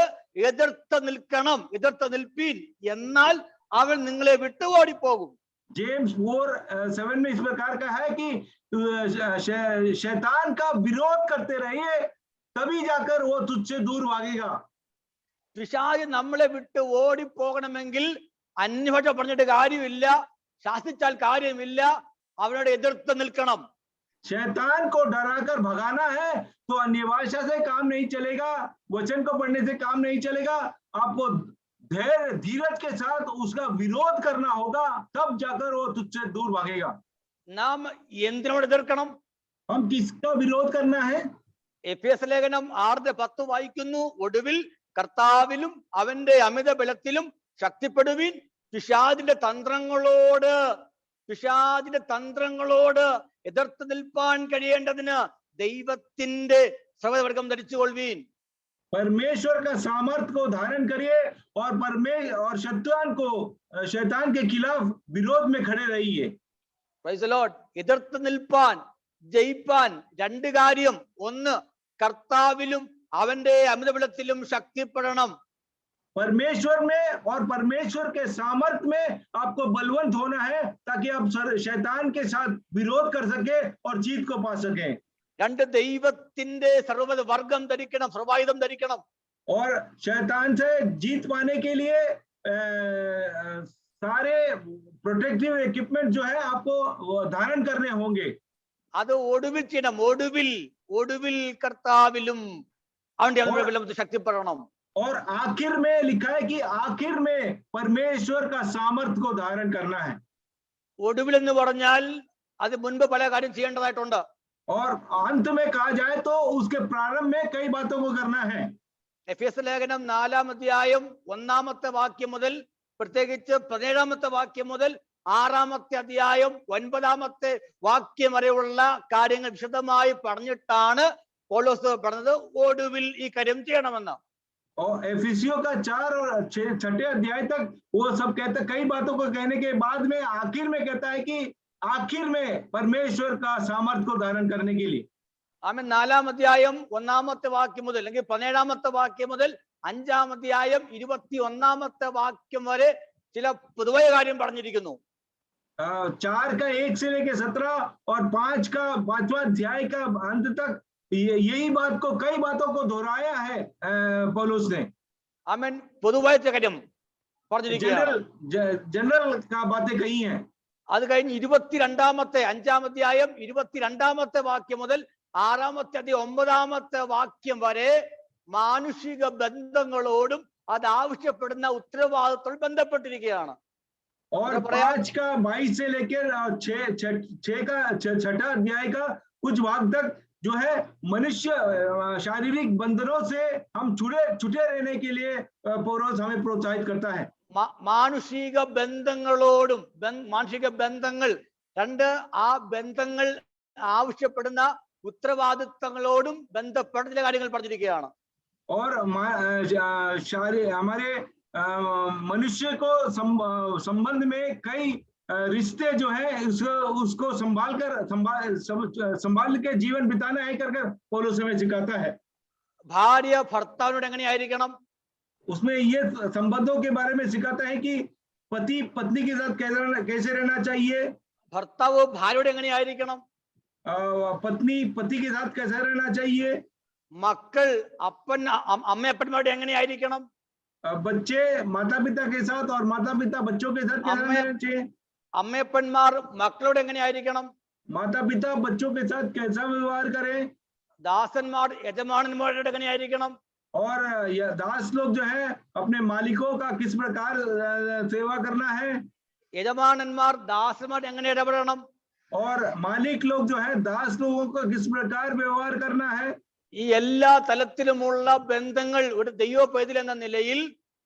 Speaker 1: എതിർത്ത് നിൽക്കണം, എതിർത്ത് നിൽപ്പീൻ, എന്നാൽ അവൻ നിങ്ങളെ വിട്ടു ഓടിപ്പോകും.
Speaker 2: जेम्स 4:7 में इस प्रकार का है कि शैतान का विरोध करते रहिए, तभी जाकर वो तुझसे दूर भागेगा।
Speaker 1: പിശാച് നമ്മളെ വിട്ട് ഓടിപ്പോകണമെങ്കിൽ അന്യഭാഷ പറഞ്ഞിട്ട് കാര്യമില്ല, ശാസിച്ചാൽ കാര്യമില്ല, അവനോട് എതിർത്ത് നിൽക്കണം.
Speaker 2: शैतान को डराकर भगाना है तो अन्य भाषा से काम नहीं चलेगा, वचन को पढ़ने से काम नहीं चलेगा, आपको धैर्य धीरज के साथ उसका विरोध करना होगा, तब जाकर वो तुझसे दूर भागेगा।
Speaker 1: നാം എന്തിനോട് എതിർക്കണം?
Speaker 2: हम किसका विरोध करना है?
Speaker 1: എഫേസ്യ ലേഖനം 6:10 വായിക്കുന്നു, ഒടുവിൽ കർത്താവിലും അവന്റെ അമിത ബലത്തിലും ശക്തിപ്പെടുവിൻ, പിശാചിന്റെ തന്ത്രങ്ങളോട് എതിർത്ത് നിൽപ്പാൻ കഴിയേണ്ടതിന് ദൈവത്തിന്റെ സർവ്വവർഗം ധരിച്ചുകൊള്ളുവീൻ.
Speaker 2: परमेश्वर का सामर्थ्य को धारण करिए और शैतान के खिलाफ विरोध में खड़े रहिए।
Speaker 1: Praise the Lord. എതിർത്ത് നിൽപ്പാൻ, ജയിപ്പാൻ 2 കാര്യം. ഒന്ന്, കർത്താവിലും അവന്റെ അമിതബലത്തിലും ശക്തിപ്പെടണം.
Speaker 2: परमेश्वर में और परमेश्वर के सामर्थ्य में आपको बलवंत होना है, ताकि आप शैतान के साथ विरोध कर सके और जीत को पा सके।
Speaker 1: 2, ദൈവത്തിന്റെ സർവ്വവർഗം ധരിക്കണം, സർവായുധം ധരിക്കണം.
Speaker 2: और शैतान से जीत पाने के लिए सारे प्रोटेक्टिव इक्विपमेंट जो है आपको धारण करने होंगे।
Speaker 1: അത് ഒടുവിൽ ചെയ്യണം. ഒടുവിൽ കർത്താവിലും അവന്റെ അമിതബലത്തിൽ ശക്തിപ്പെടണം.
Speaker 2: और आखिर में लिखा है कि आखिर में परमेश्वर का सामर्थ्य को धारण करना है।
Speaker 1: ഒടുവിൽ എന്ന് പറഞ്ഞാൽ അത് മുൻപ് പല കാര്യം ചെയ്യേണ്ടതായിട്ടുണ്ട്.
Speaker 2: और अंत में कहा जाए तो उसके प्रारंभ में कई बातों को करना है।
Speaker 1: എഫേസ്യ ലേഖനം 4-ാം 1-ാമത്തെ വാക്യം മുതൽ, പ്രത്യേകിച്ച് 17-ാമത്തെ വാക്യം മുതൽ 6-ാമത്തെ അധ്യായം 9-ാമത്തെ വാക്യം വരെയുള്ള കാര്യങ്ങൾ വിശദമായി പറഞ്ഞിട്ടാണ് പൗലോസ് പറഞ്ഞത് ഒടുവിൽ ഈ കാര്യം ചെയ്യണമെന്ന്.
Speaker 2: और एफिसियों का 4 और 6 अध्याय तक वो सब कहता, कई बातों को कहने के बाद में आखिर में कहता है कि आखिर में परमेश्वर का सामर्थ्य को धारण करने के लिए।
Speaker 1: ആമേൻ. 4-ാം അധ്യായം 1-ാമത്തെ വാക്യം മുതൽ അല്ലെങ്കിൽ 17-ാമത്തെ വാക്യം മുതൽ 5-ാം അധ്യായം 21-ാമത്തെ വാക്യം വരെ ചില പൊതുവായ കാര്യം പറഞ്ഞിരിക്കുന്നു.
Speaker 2: 4 का 1 से लेकर 17 और 5वां अध्याय का अंत तक यही बात को, कई बातों को दोहराया है पौलुस ने।
Speaker 1: ആമേൻ. പൊതുവായ കാര്യം പറഞ്ഞിരിക്കുകയാണ്.
Speaker 2: जनरल का बातें कही हैं।
Speaker 1: അത് കഴിഞ്ഞ് 22-ാമത്തെ 5-ാം അധ്യായം 22-ാമത്തെ വാക്യം മുതൽ 6-ാമത്തെ അധ്യായം 9-ാമത്തെ വാക്യം വരെ മാനുഷിക ബന്ധങ്ങളോടും അത് ആവശ്യപ്പെടുന്ന ഉത്തരവാദിത്തത്തോട് ബന്ധപ്പെട്ടിരിക്കുകയാണ്.
Speaker 2: और 5 का 22 से लेकर 6 का 6ठा अध्याय का कुछ भाग तक जो है मनुष्य शारीरिक बंधनों से हम छुटे रहने के लिए पौलुस हमें प्रोत्साहित करता है।
Speaker 1: മാനുഷിക ബന്ധങ്ങളോടും, മാനുഷിക ബന്ധങ്ങൾ 2, ആ ബന്ധങ്ങൾ ആവശ്യപ്പെടുന്ന ഉത്തരവാദിത്തങ്ങളോടും ബന്ധപ്പെട്ട ചില കാര്യങ്ങൾ പറഞ്ഞിരിക്കുകയാണ്.
Speaker 2: और हमारे मनुष्य को संबंध में कई रिश्ते जो है उसको संभाल के जीवन बिताना है कर पौलुस हमें सिखाता है।
Speaker 1: ഭാര്യ ഭർത്താവിനോട് എങ്ങനെയായിരിക്കണം?
Speaker 2: उसमें ये संबंधों के बारे में सिखाता है कि पति पत्नी के साथ कैसे रहना चाहिए,
Speaker 1: ഭർത്താവ് ഭാര്യയോട് എങ്ങനെയായിരിക്കണം,
Speaker 2: पत्नी पति के साथ कैसे रहना चाहिए,
Speaker 1: മക്കൾ അമ്മയപ്പന്മാരോട് എങ്ങനെയായിരിക്കണം,
Speaker 2: बच्चे माता पिता के साथ और माता पिता बच्चों के साथ कैसे रहना चाहिए,
Speaker 1: അമ്മയപ്പന്മാർ മക്കളോട് എങ്ങനെയായിരിക്കണം,
Speaker 2: माता पिता बच्चों के साथ कैसा व्यवहार करें,
Speaker 1: ദാസന്മാർ യജമാനന്മാരോട് എങ്ങനെയായിരിക്കണം,
Speaker 2: और दास लोग जो है अपने मालिकों का किस प्रकार सेवा करना है,
Speaker 1: യജമാനന്മാർ ദാസന്മാർ എങ്ങനെ ഇടപെടണം,
Speaker 2: और मालिक लोग जो है दास लोगों को किस प्रकार व्यवहार करना है,
Speaker 1: ഈ എല്ലാ തലത്തിലുമുള്ള ബന്ധങ്ങൾ ഒരു ദൈവ പൈതൽ എന്ന നിലയിൽ,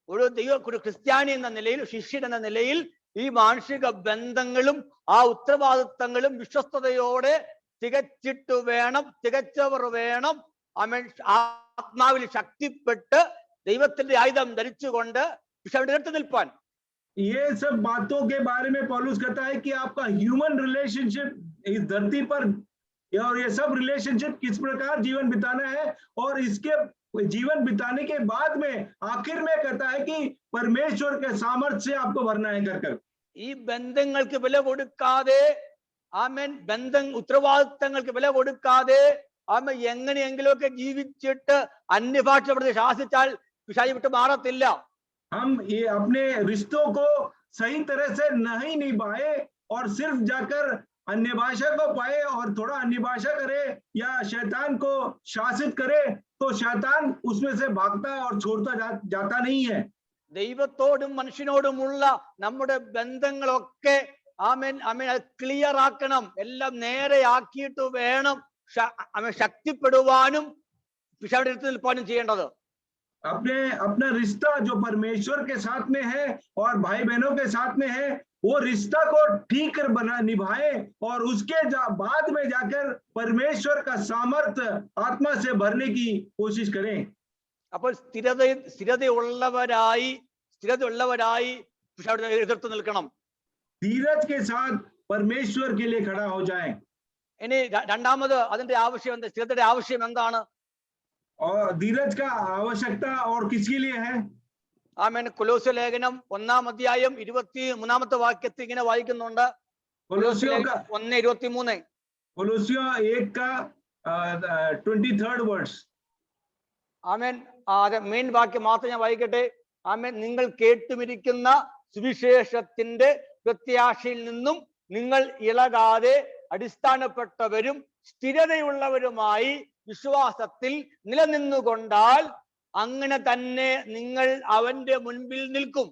Speaker 1: ഒരു ക്രിസ്ത്യാനി എന്ന നിലയിൽ, ശിഷ്യൻ എന്ന നിലയിൽ ഈ മാനുഷിക ബന്ധങ്ങളും ആ ഉത്തരവാദിത്തങ്ങളും വിശ്വസ്തയോടെ തികച്ചവർ വേണം ആത്മാവിൽ ശക്തിപ്പെട്ട് ദൈവത്തിന്റെ ആയുധം ധരിച്ചുകൊണ്ട് വിശ്വാസത്തിൽ നിൽപ്പാൻ.
Speaker 2: ये सब बातों के बारे में पौलुस कहता है कि आपका ह्यूमन रिलेशनशिप इस धरती पर और ये सब रिलेशनशिप किस प्रकार जीवन बिताना है, और इसके जीवन बिताने के बाद में आखिर में कहता है कि परमेश्वर के सामर्थ्य से आपको भरना है कर
Speaker 1: ഈ ബന്ധങ്ങൾക്ക് വില കൊടുക്കാതെ, ആമേൻ, ഉത്തരവാദിത്തങ്ങൾക്ക് വില കൊടുക്കാതെ ആമേൻ എങ്ങനെയെങ്കിലുമൊക്കെ ജീവിച്ചിട്ട് അന്യഭാഷ ശാസിച്ചാൽ പിശാച് വിട്ട് മാറത്തില്ല.
Speaker 2: हम ये अपने रिश्तों को सही तरह से नहीं निभाए और सिर्फ जाकर अन्य भाषा को पाए और थोड़ा अन्य भाषा करे या शैतान को शासित करे, तो शैतान उसमें से भागता और छोड़ता जाता नहीं है.
Speaker 1: ദൈവത്തോടും മനുഷ്യനോടുമുള്ള നമ്മുടെ ബന്ധങ്ങളൊക്കെ ആമേൻ ആമേൻ ക്ലിയർ ആക്കണം. എല്ലാം നേരെയാക്കിയിട്ട് വേണം ശക്തിപ്പെടുവാനും പിശാചിന്റെ അടുത്ത് നിൽപ്പാനും ചെയ്യേണ്ടത്.
Speaker 2: अपना रिश्ता जो परमेश्वर के साथ में है और भाई बहनों के साथ में है, वो रिश्ता को ठीक निभाए और उसके बाद में जाकर परमेश्वर का सामर्थ्य आत्मा से भरने की कोशिश करें.
Speaker 1: അപ്പോൾ സ്ഥിരതയുള്ളവരായി എതിർത്ത് നിൽക്കണം.
Speaker 2: धीरज के साथ परमेश्वर के लिए खड़ा हो जाए.
Speaker 1: ഇനി രണ്ടാമത് അതിന്റെ ആവശ്യം എന്താ? സ്ഥിരതയുടെ ആവശ്യം എന്താണ്?
Speaker 2: और धीरज का आवश्यकता और किसके लिए है?
Speaker 1: ആമേൻ. കൊലോസ്യ ലേഖനം 1-ാം അധ്യായം 23-ാമത്തെ വാക്യത്തിൽ ഇങ്ങനെ വായിക്കുന്നുണ്ട്.
Speaker 2: കൊലോസ്യ
Speaker 1: 1:23.
Speaker 2: കൊലോസ്യ 1 का 23rd വേഴ്സ്.
Speaker 1: ആമേൻ. മെയിൻ വാക്യം മാത്രം ഞാൻ വായിക്കട്ടെ. ആമേൻ. നിങ്ങൾ കേട്ടുമിരിക്കുന്ന സുവിശേഷത്തിന്റെ പ്രത്യാശയിൽ നിന്നും നിങ്ങൾ ഇളകാതെ അടിസ്ഥാനപ്പെട്ടവരും സ്ഥിരതയുള്ളവരുമായി വിശ്വാസത്തിൽ നിലനിന്നുകൊണ്ടാൽ അങ്ങനെ തന്നെ നിങ്ങൾ അവന്റെ മുൻപിൽ നിൽക്കും.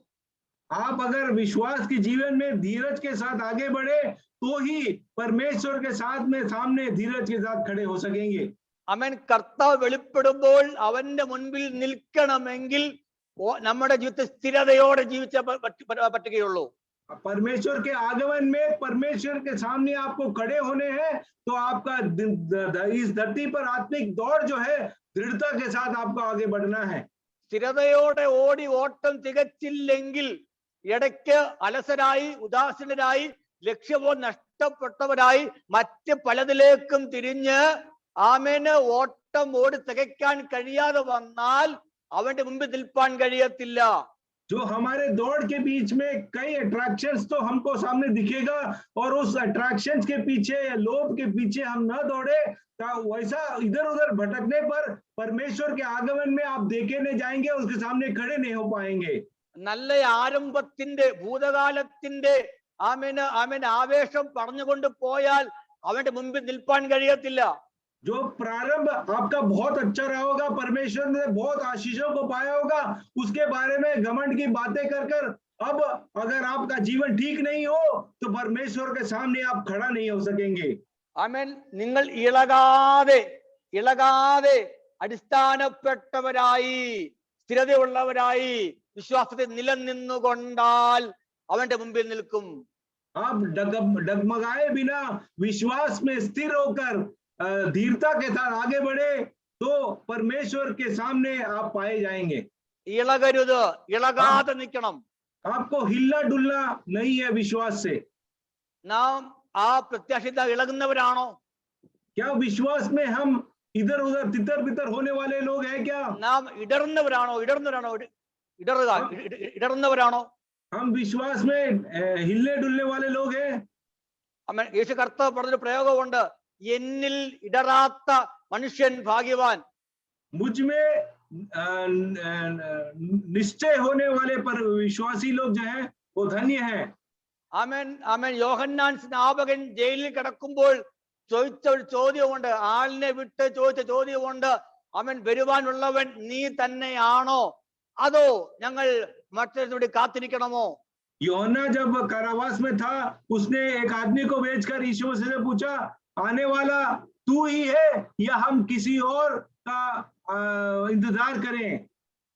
Speaker 2: आप अगर विश्वास के जीवन में धीरज के साथ आगे बढ़े तो ही परमेश्वर के साथ में सामने धीरज के साथ खड़े हो सकेंगे.
Speaker 1: ആമേൻ. കർത്താവ് വെളിപ്പെടുമ്പോൾ അവന്റെ മുൻപിൽ നിൽക്കണമെങ്കിൽ നമ്മുടെ ജീവിതത്തിൽ സ്ഥിരതയോടെ ജീവിച്ചാൽ പറ്റുകയുള്ളൂ.
Speaker 2: परमेश्वर के आगमन में परमेश्वर के सामने आपको खड़े होने हैं, तो आपका इस धरती पर आत्मिक दौड़ जो है दृढ़ता के साथ आपको आगे बढ़ना है.
Speaker 1: സ്ഥിരതയോടെ ഓടി ഓട്ടം തികച്ചില്ലെങ്കിൽ ഇടയ്ക്ക് അലസരായി, ഉദാസീനരായി, ലക്ഷ്യബോധം നഷ്ടപ്പെട്ടവരായി മറ്റ് പലതിലേക്കും തിരിഞ്ഞ് ആമേന് ഓട്ടം ഓടി തികയ്ക്കാൻ കഴിയാതെ വന്നാൽ അവന്റെ മുമ്പിൽ നിൽപ്പാൻ കഴിയത്തില്ല.
Speaker 2: जो हमारे दौड़ के बीच में कई अट्रैक्शंस तो हमको सामने दिखेगा और उस अट्रैक्शंस के पीछे या लोभ के पीछे हम न दौड़े, तो वैसा इधर उधर भटकने पर परमेश्वर के आगमन में आप देखे नहीं जाएंगे, उसके सामने खड़े नहीं हो पाएंगे.
Speaker 1: നല്ല ആരംഭത്തിന്റെ ഭൂതകാലത്തിന്റെ ആമേൻ ആവേശം പറഞ്ഞുകൊണ്ട് പോയാൽ അവന്റെ മുമ്പിൽ നിൽപ്പാൻ കഴിയത്തില്ല.
Speaker 2: जो प्रारंभ आपका बहुत अच्छा रहा होगा, परमेश्वर ने बहुत आशीषों को पाया होगा, उसके बारे में घमंड की बातें कर अब अगर आपका जीवन ठीक नहीं हो तो परमेश्वर के सामने आप खड़ा नहीं हो सकेंगे.
Speaker 1: ആമേൻ. നിങ്ങൾ ഇളകാതെ അടിസ്ഥാനപ്പെട്ടവരായി സ്ഥിരതയുള്ളവരായി വിശ്വാസത്തിൽ നിലനിന്നുകൊണ്ടാൽ അവന്റെ മുമ്പിൽ നിൽക്കും.
Speaker 2: आप डगमगाए बिना विश्वास में स्थिर होकर धीरता के साथ आगे बढ़े तो परमेश्वर के सामने आप पाए जाएंगे.
Speaker 1: ഇളകരുത്, ഇളകാതെ നിൽക്കണം.
Speaker 2: आपको हिलना डुलना नहीं है विश्वास से.
Speaker 1: നാം ആ പ്രത്യാശിത ഇളകുന്നവരാണോ?
Speaker 2: क्या विश्वास में हम इधर उधर तितर बितर होने वाले लोग हैं क्या?
Speaker 1: നാം ഇടറുന്നവരാണോ?
Speaker 2: हम विश्वास में हिलने डुलने वाले लोग हैं.
Speaker 1: യേശു കർത്താവ് പറഞ്ഞൊരു പ്രയോഗമുണ്ട്, എന്നിൽ ഇടറാത്ത മനുഷ്യൻ ഭാഗ്യവാൻ.
Speaker 2: मुझ में निश्चय होने वाले पर विश्वासी लोग जो हैं वो धन्य हैं.
Speaker 1: ആമേൻ. യോഹന്നാൻ സ്നാപകൻ ജയിലിൽ കിടക്കുമ്പോൾ ചോദിച്ച ഒരു ചോദ്യമുണ്ട്, ആളിനെ വിട്ട് ചോദിച്ച ചോദ്യമുണ്ട്, അവൻ വരുവാനുള്ളവൻ നീ തന്നെയാണോ അതോ ഞങ്ങൾ മറ്റൊരു കാത്തിരിക്കണമോ?
Speaker 2: यूहन्ना जब कारावास में था, उसने एक आदमी को भेजकर यीशु मसीह से पूछा, आने वाला तू ही है या हम किसी और का इंतजार करें।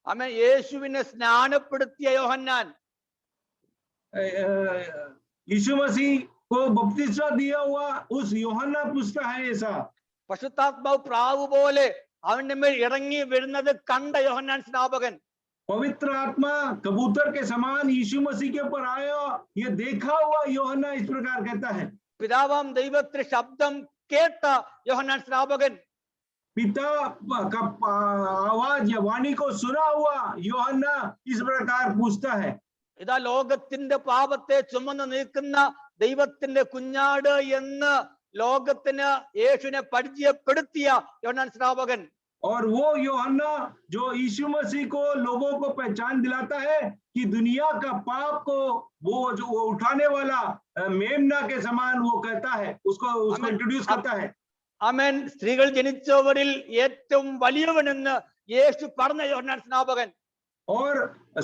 Speaker 1: हमें യേശുവിനെ സ്നാനപ്പെടുത്തിയ യോഹന്നാൻ
Speaker 2: यीशु मसीह को बपतिस्मा दिया हुआ उस यूहन्ना पूछता है ऐसा।
Speaker 1: പരിശുദ്ധാത്മാവ് പ്രാവ് പോലെ അവന്റെ മേൽ ഇറങ്ങി വരുന്നത് കണ്ട യോഹന്നാൻ സ്നാപകൻ
Speaker 2: पवित्र आत्मा कबूतर के समान यीशु मसीह के ऊपर आया, ये देखा हुआ यूहन्ना इस प्रकार कहता है।
Speaker 1: പിതാവാം ദൈവത്തിന്റെ ശബ്ദം കേട്ട യോഹന്നാൻ സ്നാപകൻ
Speaker 2: पिता का आवाज या वाणी को सुना हुआ यूहन्ना इस प्रकार पूछता है।
Speaker 1: ഇതാ ലോകത്തിന്റെ പാപത്തെ ചുമന്ന് നീക്കുന്ന ദൈവത്തിന്റെ കുഞ്ഞാട് എന്ന് ലോകത്തിന് യേശുവിനെ പരിചയപ്പെടുത്തിയ യോഹന്നാൻ സ്നാപകൻ
Speaker 2: और वो यूहन्ना जो यीशु मसीह को लोगों को पहचान दिलाता है कि दुनिया का पाप को वो जो वो उठाने वाला मेमना के समान वो कहता है, उसको इंट्रोड्यूस करता है।
Speaker 1: ആമേൻ സ്ത്രീകൾ ജനിച്ചവരിൽ ഏറ്റവും വലിയവനെന്ന് യേശു പറഞ്ഞ യോഹന്നാൻ സ്നാപകൻ
Speaker 2: और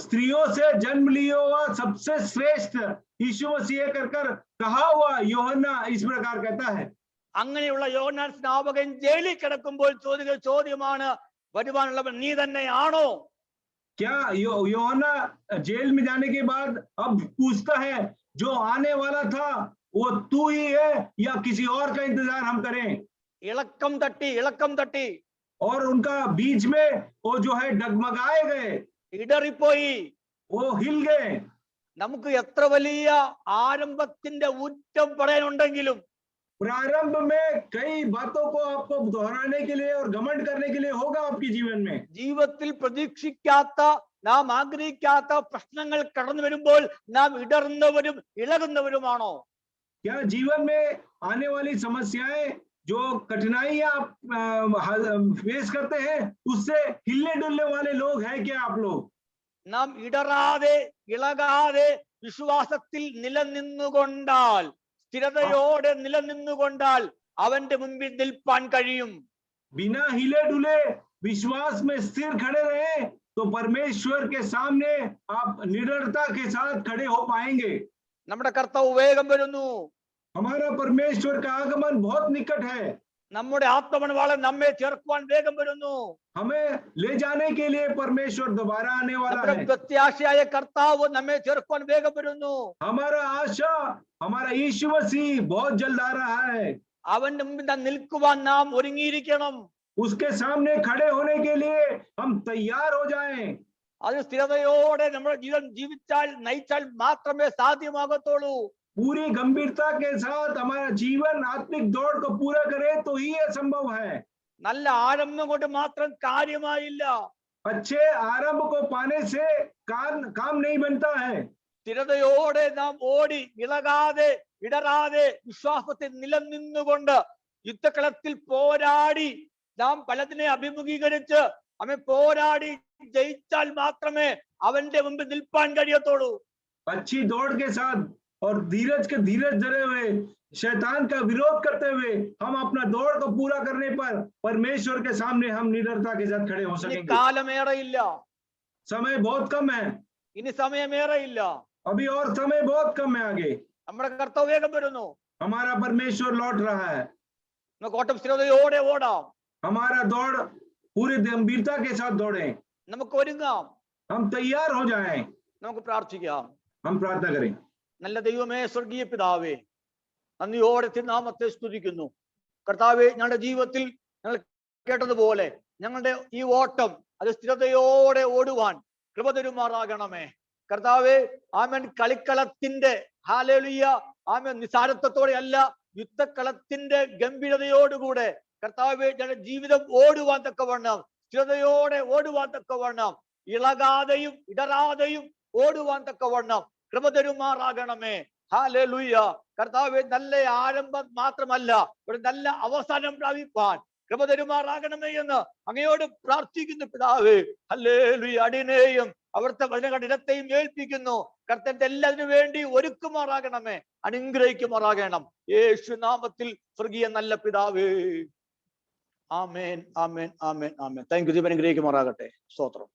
Speaker 2: स्त्रियों से जन्म लिया हुआ सबसे श्रेष्ठ यीशु मसीह कर कहा हुआ यूहन्ना इस प्रकार कहता है।
Speaker 1: അങ്ങനെയുള്ള യോഹന്നാൻ സ്നാപകൻ ജയിലിൽ കിടക്കുമ്പോൾ ചോദ്യമാണ് വരുവാനുള്ളവൻ നീ തന്നെയാണോ?
Speaker 2: क्या यूहन्ना जेल में जाने के बाद अब पूछता है जो आने वाला था वो तू ही है या किसी और का इंतजार हम करें?
Speaker 1: ഇളക്കം തട്ടി
Speaker 2: और उनका बीच में वो जो है डगमगाए गए,
Speaker 1: ഇടറിപ്പോയി
Speaker 2: वो हिल गए।
Speaker 1: നമുക്ക് എത്ര വലിയ ആരംഭത്തിന്റെ ഊറ്റം പറയാനുണ്ടെങ്കിലും
Speaker 2: प्रारंभ में कई बातों को आपको दोहराने के लिए और घमंड करने के लिए होगा आपके जीवन में।
Speaker 1: ജീവിതത്തിൽ പ്രതീക്ഷിക്കാത്ത നാം ആഗ്രഹിക്കാത്ത പ്രശ്നങ്ങൾ കടന്നു വരുമ്പോൾ നാം ഇടറുന്നവരും ഇളകുന്നവരുമാണോ?
Speaker 2: क्या जीवन में आने वाली समस्याएं जो कठिनाइयां आप फेस करते हैं उससे हिलने डुलने वाले लोग हैं क्या आप लोग?
Speaker 1: നാം ഇടറാതെ ഇളകാതെ വിശ്വാസത്തിൽ നിലനിന്നുകൊണ്ടാൽ സ്ഥിരതയോടെ നിലനിന്നുകൊണ്ടാൽ അവന്റെ മുൻപിൽ നിൽപ്പാൻ കഴിയും.
Speaker 2: बिना हिले डुले विश्वास में स्थिर खड़े रहे तो परमेश्वर के सामने आप निडरता के साथ खड़े हो पाएंगे।
Speaker 1: നമ്മുടെ കർത്താവ് വേഗം വരുന്നു.
Speaker 2: हमारा परमेश्वर का आगमन बहुत निकट है।
Speaker 1: നമ്മുടെ ആത്മമണവാളൻ നമ്മെ ചേർക്കുവാൻ വേഗം വരുന്നു.
Speaker 2: हमें ले जाने के लिए परमेश्वर दोबारा आने वाला
Speaker 1: നമ്മുടെ
Speaker 2: है।
Speaker 1: പ്രത്യാശയായ കർത്താവ് നമ്മെ ചേർക്കുവാൻ വേഗം വരുന്നു.
Speaker 2: हमारा आशा हमारा यीशु मसीह बहुत जल्द आ रहा है।
Speaker 1: അവന്റെ മുമ്പിൽ നിൽക്കുവാൻ നാം ഒരുങ്ങിയിരിക്കണം.
Speaker 2: उसके सामने खड़े होने के लिए हम तैयार हो जाएं।
Speaker 1: അത് സ്ഥിരതയോടെ നമ്മുടെ ജീവിതം ജീവിച്ചാൽ നയിച്ചാൽ മാത്രമേ സാധ്യമാകത്തുള്ളൂ.
Speaker 2: पूरी गंभीरता के साथ हमारा जीवन आत्मिक दौड़ को पूरा करे तो ही यह संभव है।
Speaker 1: നല്ല ആരംഭം കൊണ്ട് മാത്രം കാര്യമായില്ല.
Speaker 2: अच्छे आरंभ को पाने से काम नहीं बनता है।
Speaker 1: സ്ഥിരതയോടെ നാം ഓടി ഇളകാതെ ഇടറാതെ വിശ്വാസത്തിൽ നിലനിന്നുകൊണ്ട് യുദ്ധക്കളത്തിൽ പോരാടി നാം പലതിനെ അഭിമുഖീകരിച്ച് അവൻ പോരാടി ജയിച്ചാൽ മാത്രമേ അവന്റെ മുമ്പിൽ നിൽപ്പാൻ കഴിയത്തുള്ളൂ.
Speaker 2: अच्छी दौड़ के साथ और धीरज धरे हुए शैतान का विरोध करते हुए हम अपना दौड़ को पूरा करने पर परमेश्वर के सामने हम निडरता के साथ खड़े हो
Speaker 1: ഇനി
Speaker 2: सकेंगे।
Speaker 1: കാലമേറെയില്ല,
Speaker 2: समय बहुत कम है,
Speaker 1: ഇനി സമയമേറെയില്ല.
Speaker 2: अभी और समय बहुत कम है आगे।
Speaker 1: നമ്മുടെ കർത്താവ് വേഗം വരുന്നു.
Speaker 2: हमारा परमेश्वर लौट रहा है।
Speaker 1: നമുക്ക് ഓട്ടം സ്ഥിരതയോടെ ഓടാം.
Speaker 2: हमारा दौड़ पूरी गंभीरता के साथ दौड़े।
Speaker 1: നമുക്ക് ഒരുങ്ങാം.
Speaker 2: हम तैयार हो जाएं।
Speaker 1: നമുക്ക് പ്രാർത്ഥിക്കാം.
Speaker 2: हम प्रार्थना करें।
Speaker 1: നല്ല ദൈവമേ, സ്വർഗീയ പിതാവേ, നന്ദിയോടെ തിരുനാമത്തെ സ്തുതിക്കുന്നു. കർത്താവേ, ഞങ്ങളുടെ ജീവിതത്തിൽ ഞങ്ങൾ കേട്ടതുപോലെ ഞങ്ങളുടെ ഈ ഓട്ടം അത് സ്ഥിരതയോടെ ഓടുവാൻ കൃപ തരുമാറാകണമേ. കർത്താവേ, ആമേൻ, കളിക്കളത്തിന്റെ ഹല്ലേലൂയ ആമേൻ നിസാരത്വത്തോടെ അല്ല, യുദ്ധക്കളത്തിന്റെ ഗംഭീരതയോടുകൂടെ കർത്താവേ ഞങ്ങളുടെ ജീവിതം ഓടുവാൻ തക്കവണ്ണം, സ്ഥിരതയോടെ ഓടുവാൻ തക്കവണ്ണം, ഇളകാതെയും ഇടറാതെയും ഓടുവാൻ തക്കവണ്ണം കൃപ തരുമാറാകണമേ. ഹല്ലേലൂയ. കർത്താവേ, നല്ല ആരംഭം മാത്രമല്ല ഒരു നല്ല അവസാനം പ്രാപിപ്പാൻ കൃപ തരുമാറാകണമേ എന്ന് അങ്ങയോട് പ്രാർത്ഥിക്കുന്നു പിതാവേ. ഹല്ലേലൂയ. അടിയനെയും അവിടുത്തെ വചനകഠിനത്തെയും ഏൽപ്പിക്കുന്നു. കർത്താവിന്റെ എല്ലാത്തിനു വേണ്ടി ഒരുക്കുമാറാകണമേ, അനുഗ്രഹിക്കുമാറാകണം. യേശു നാമത്തിൽ സ്വർഗീയ നല്ല പിതാവേ. ആമേൻ, ആമേൻ, ആമേൻ, ആമേൻ. Thank you. ദൈവം അനുഗ്രഹിക്കുമാറാകട്ടെ. സ്തോത്രം.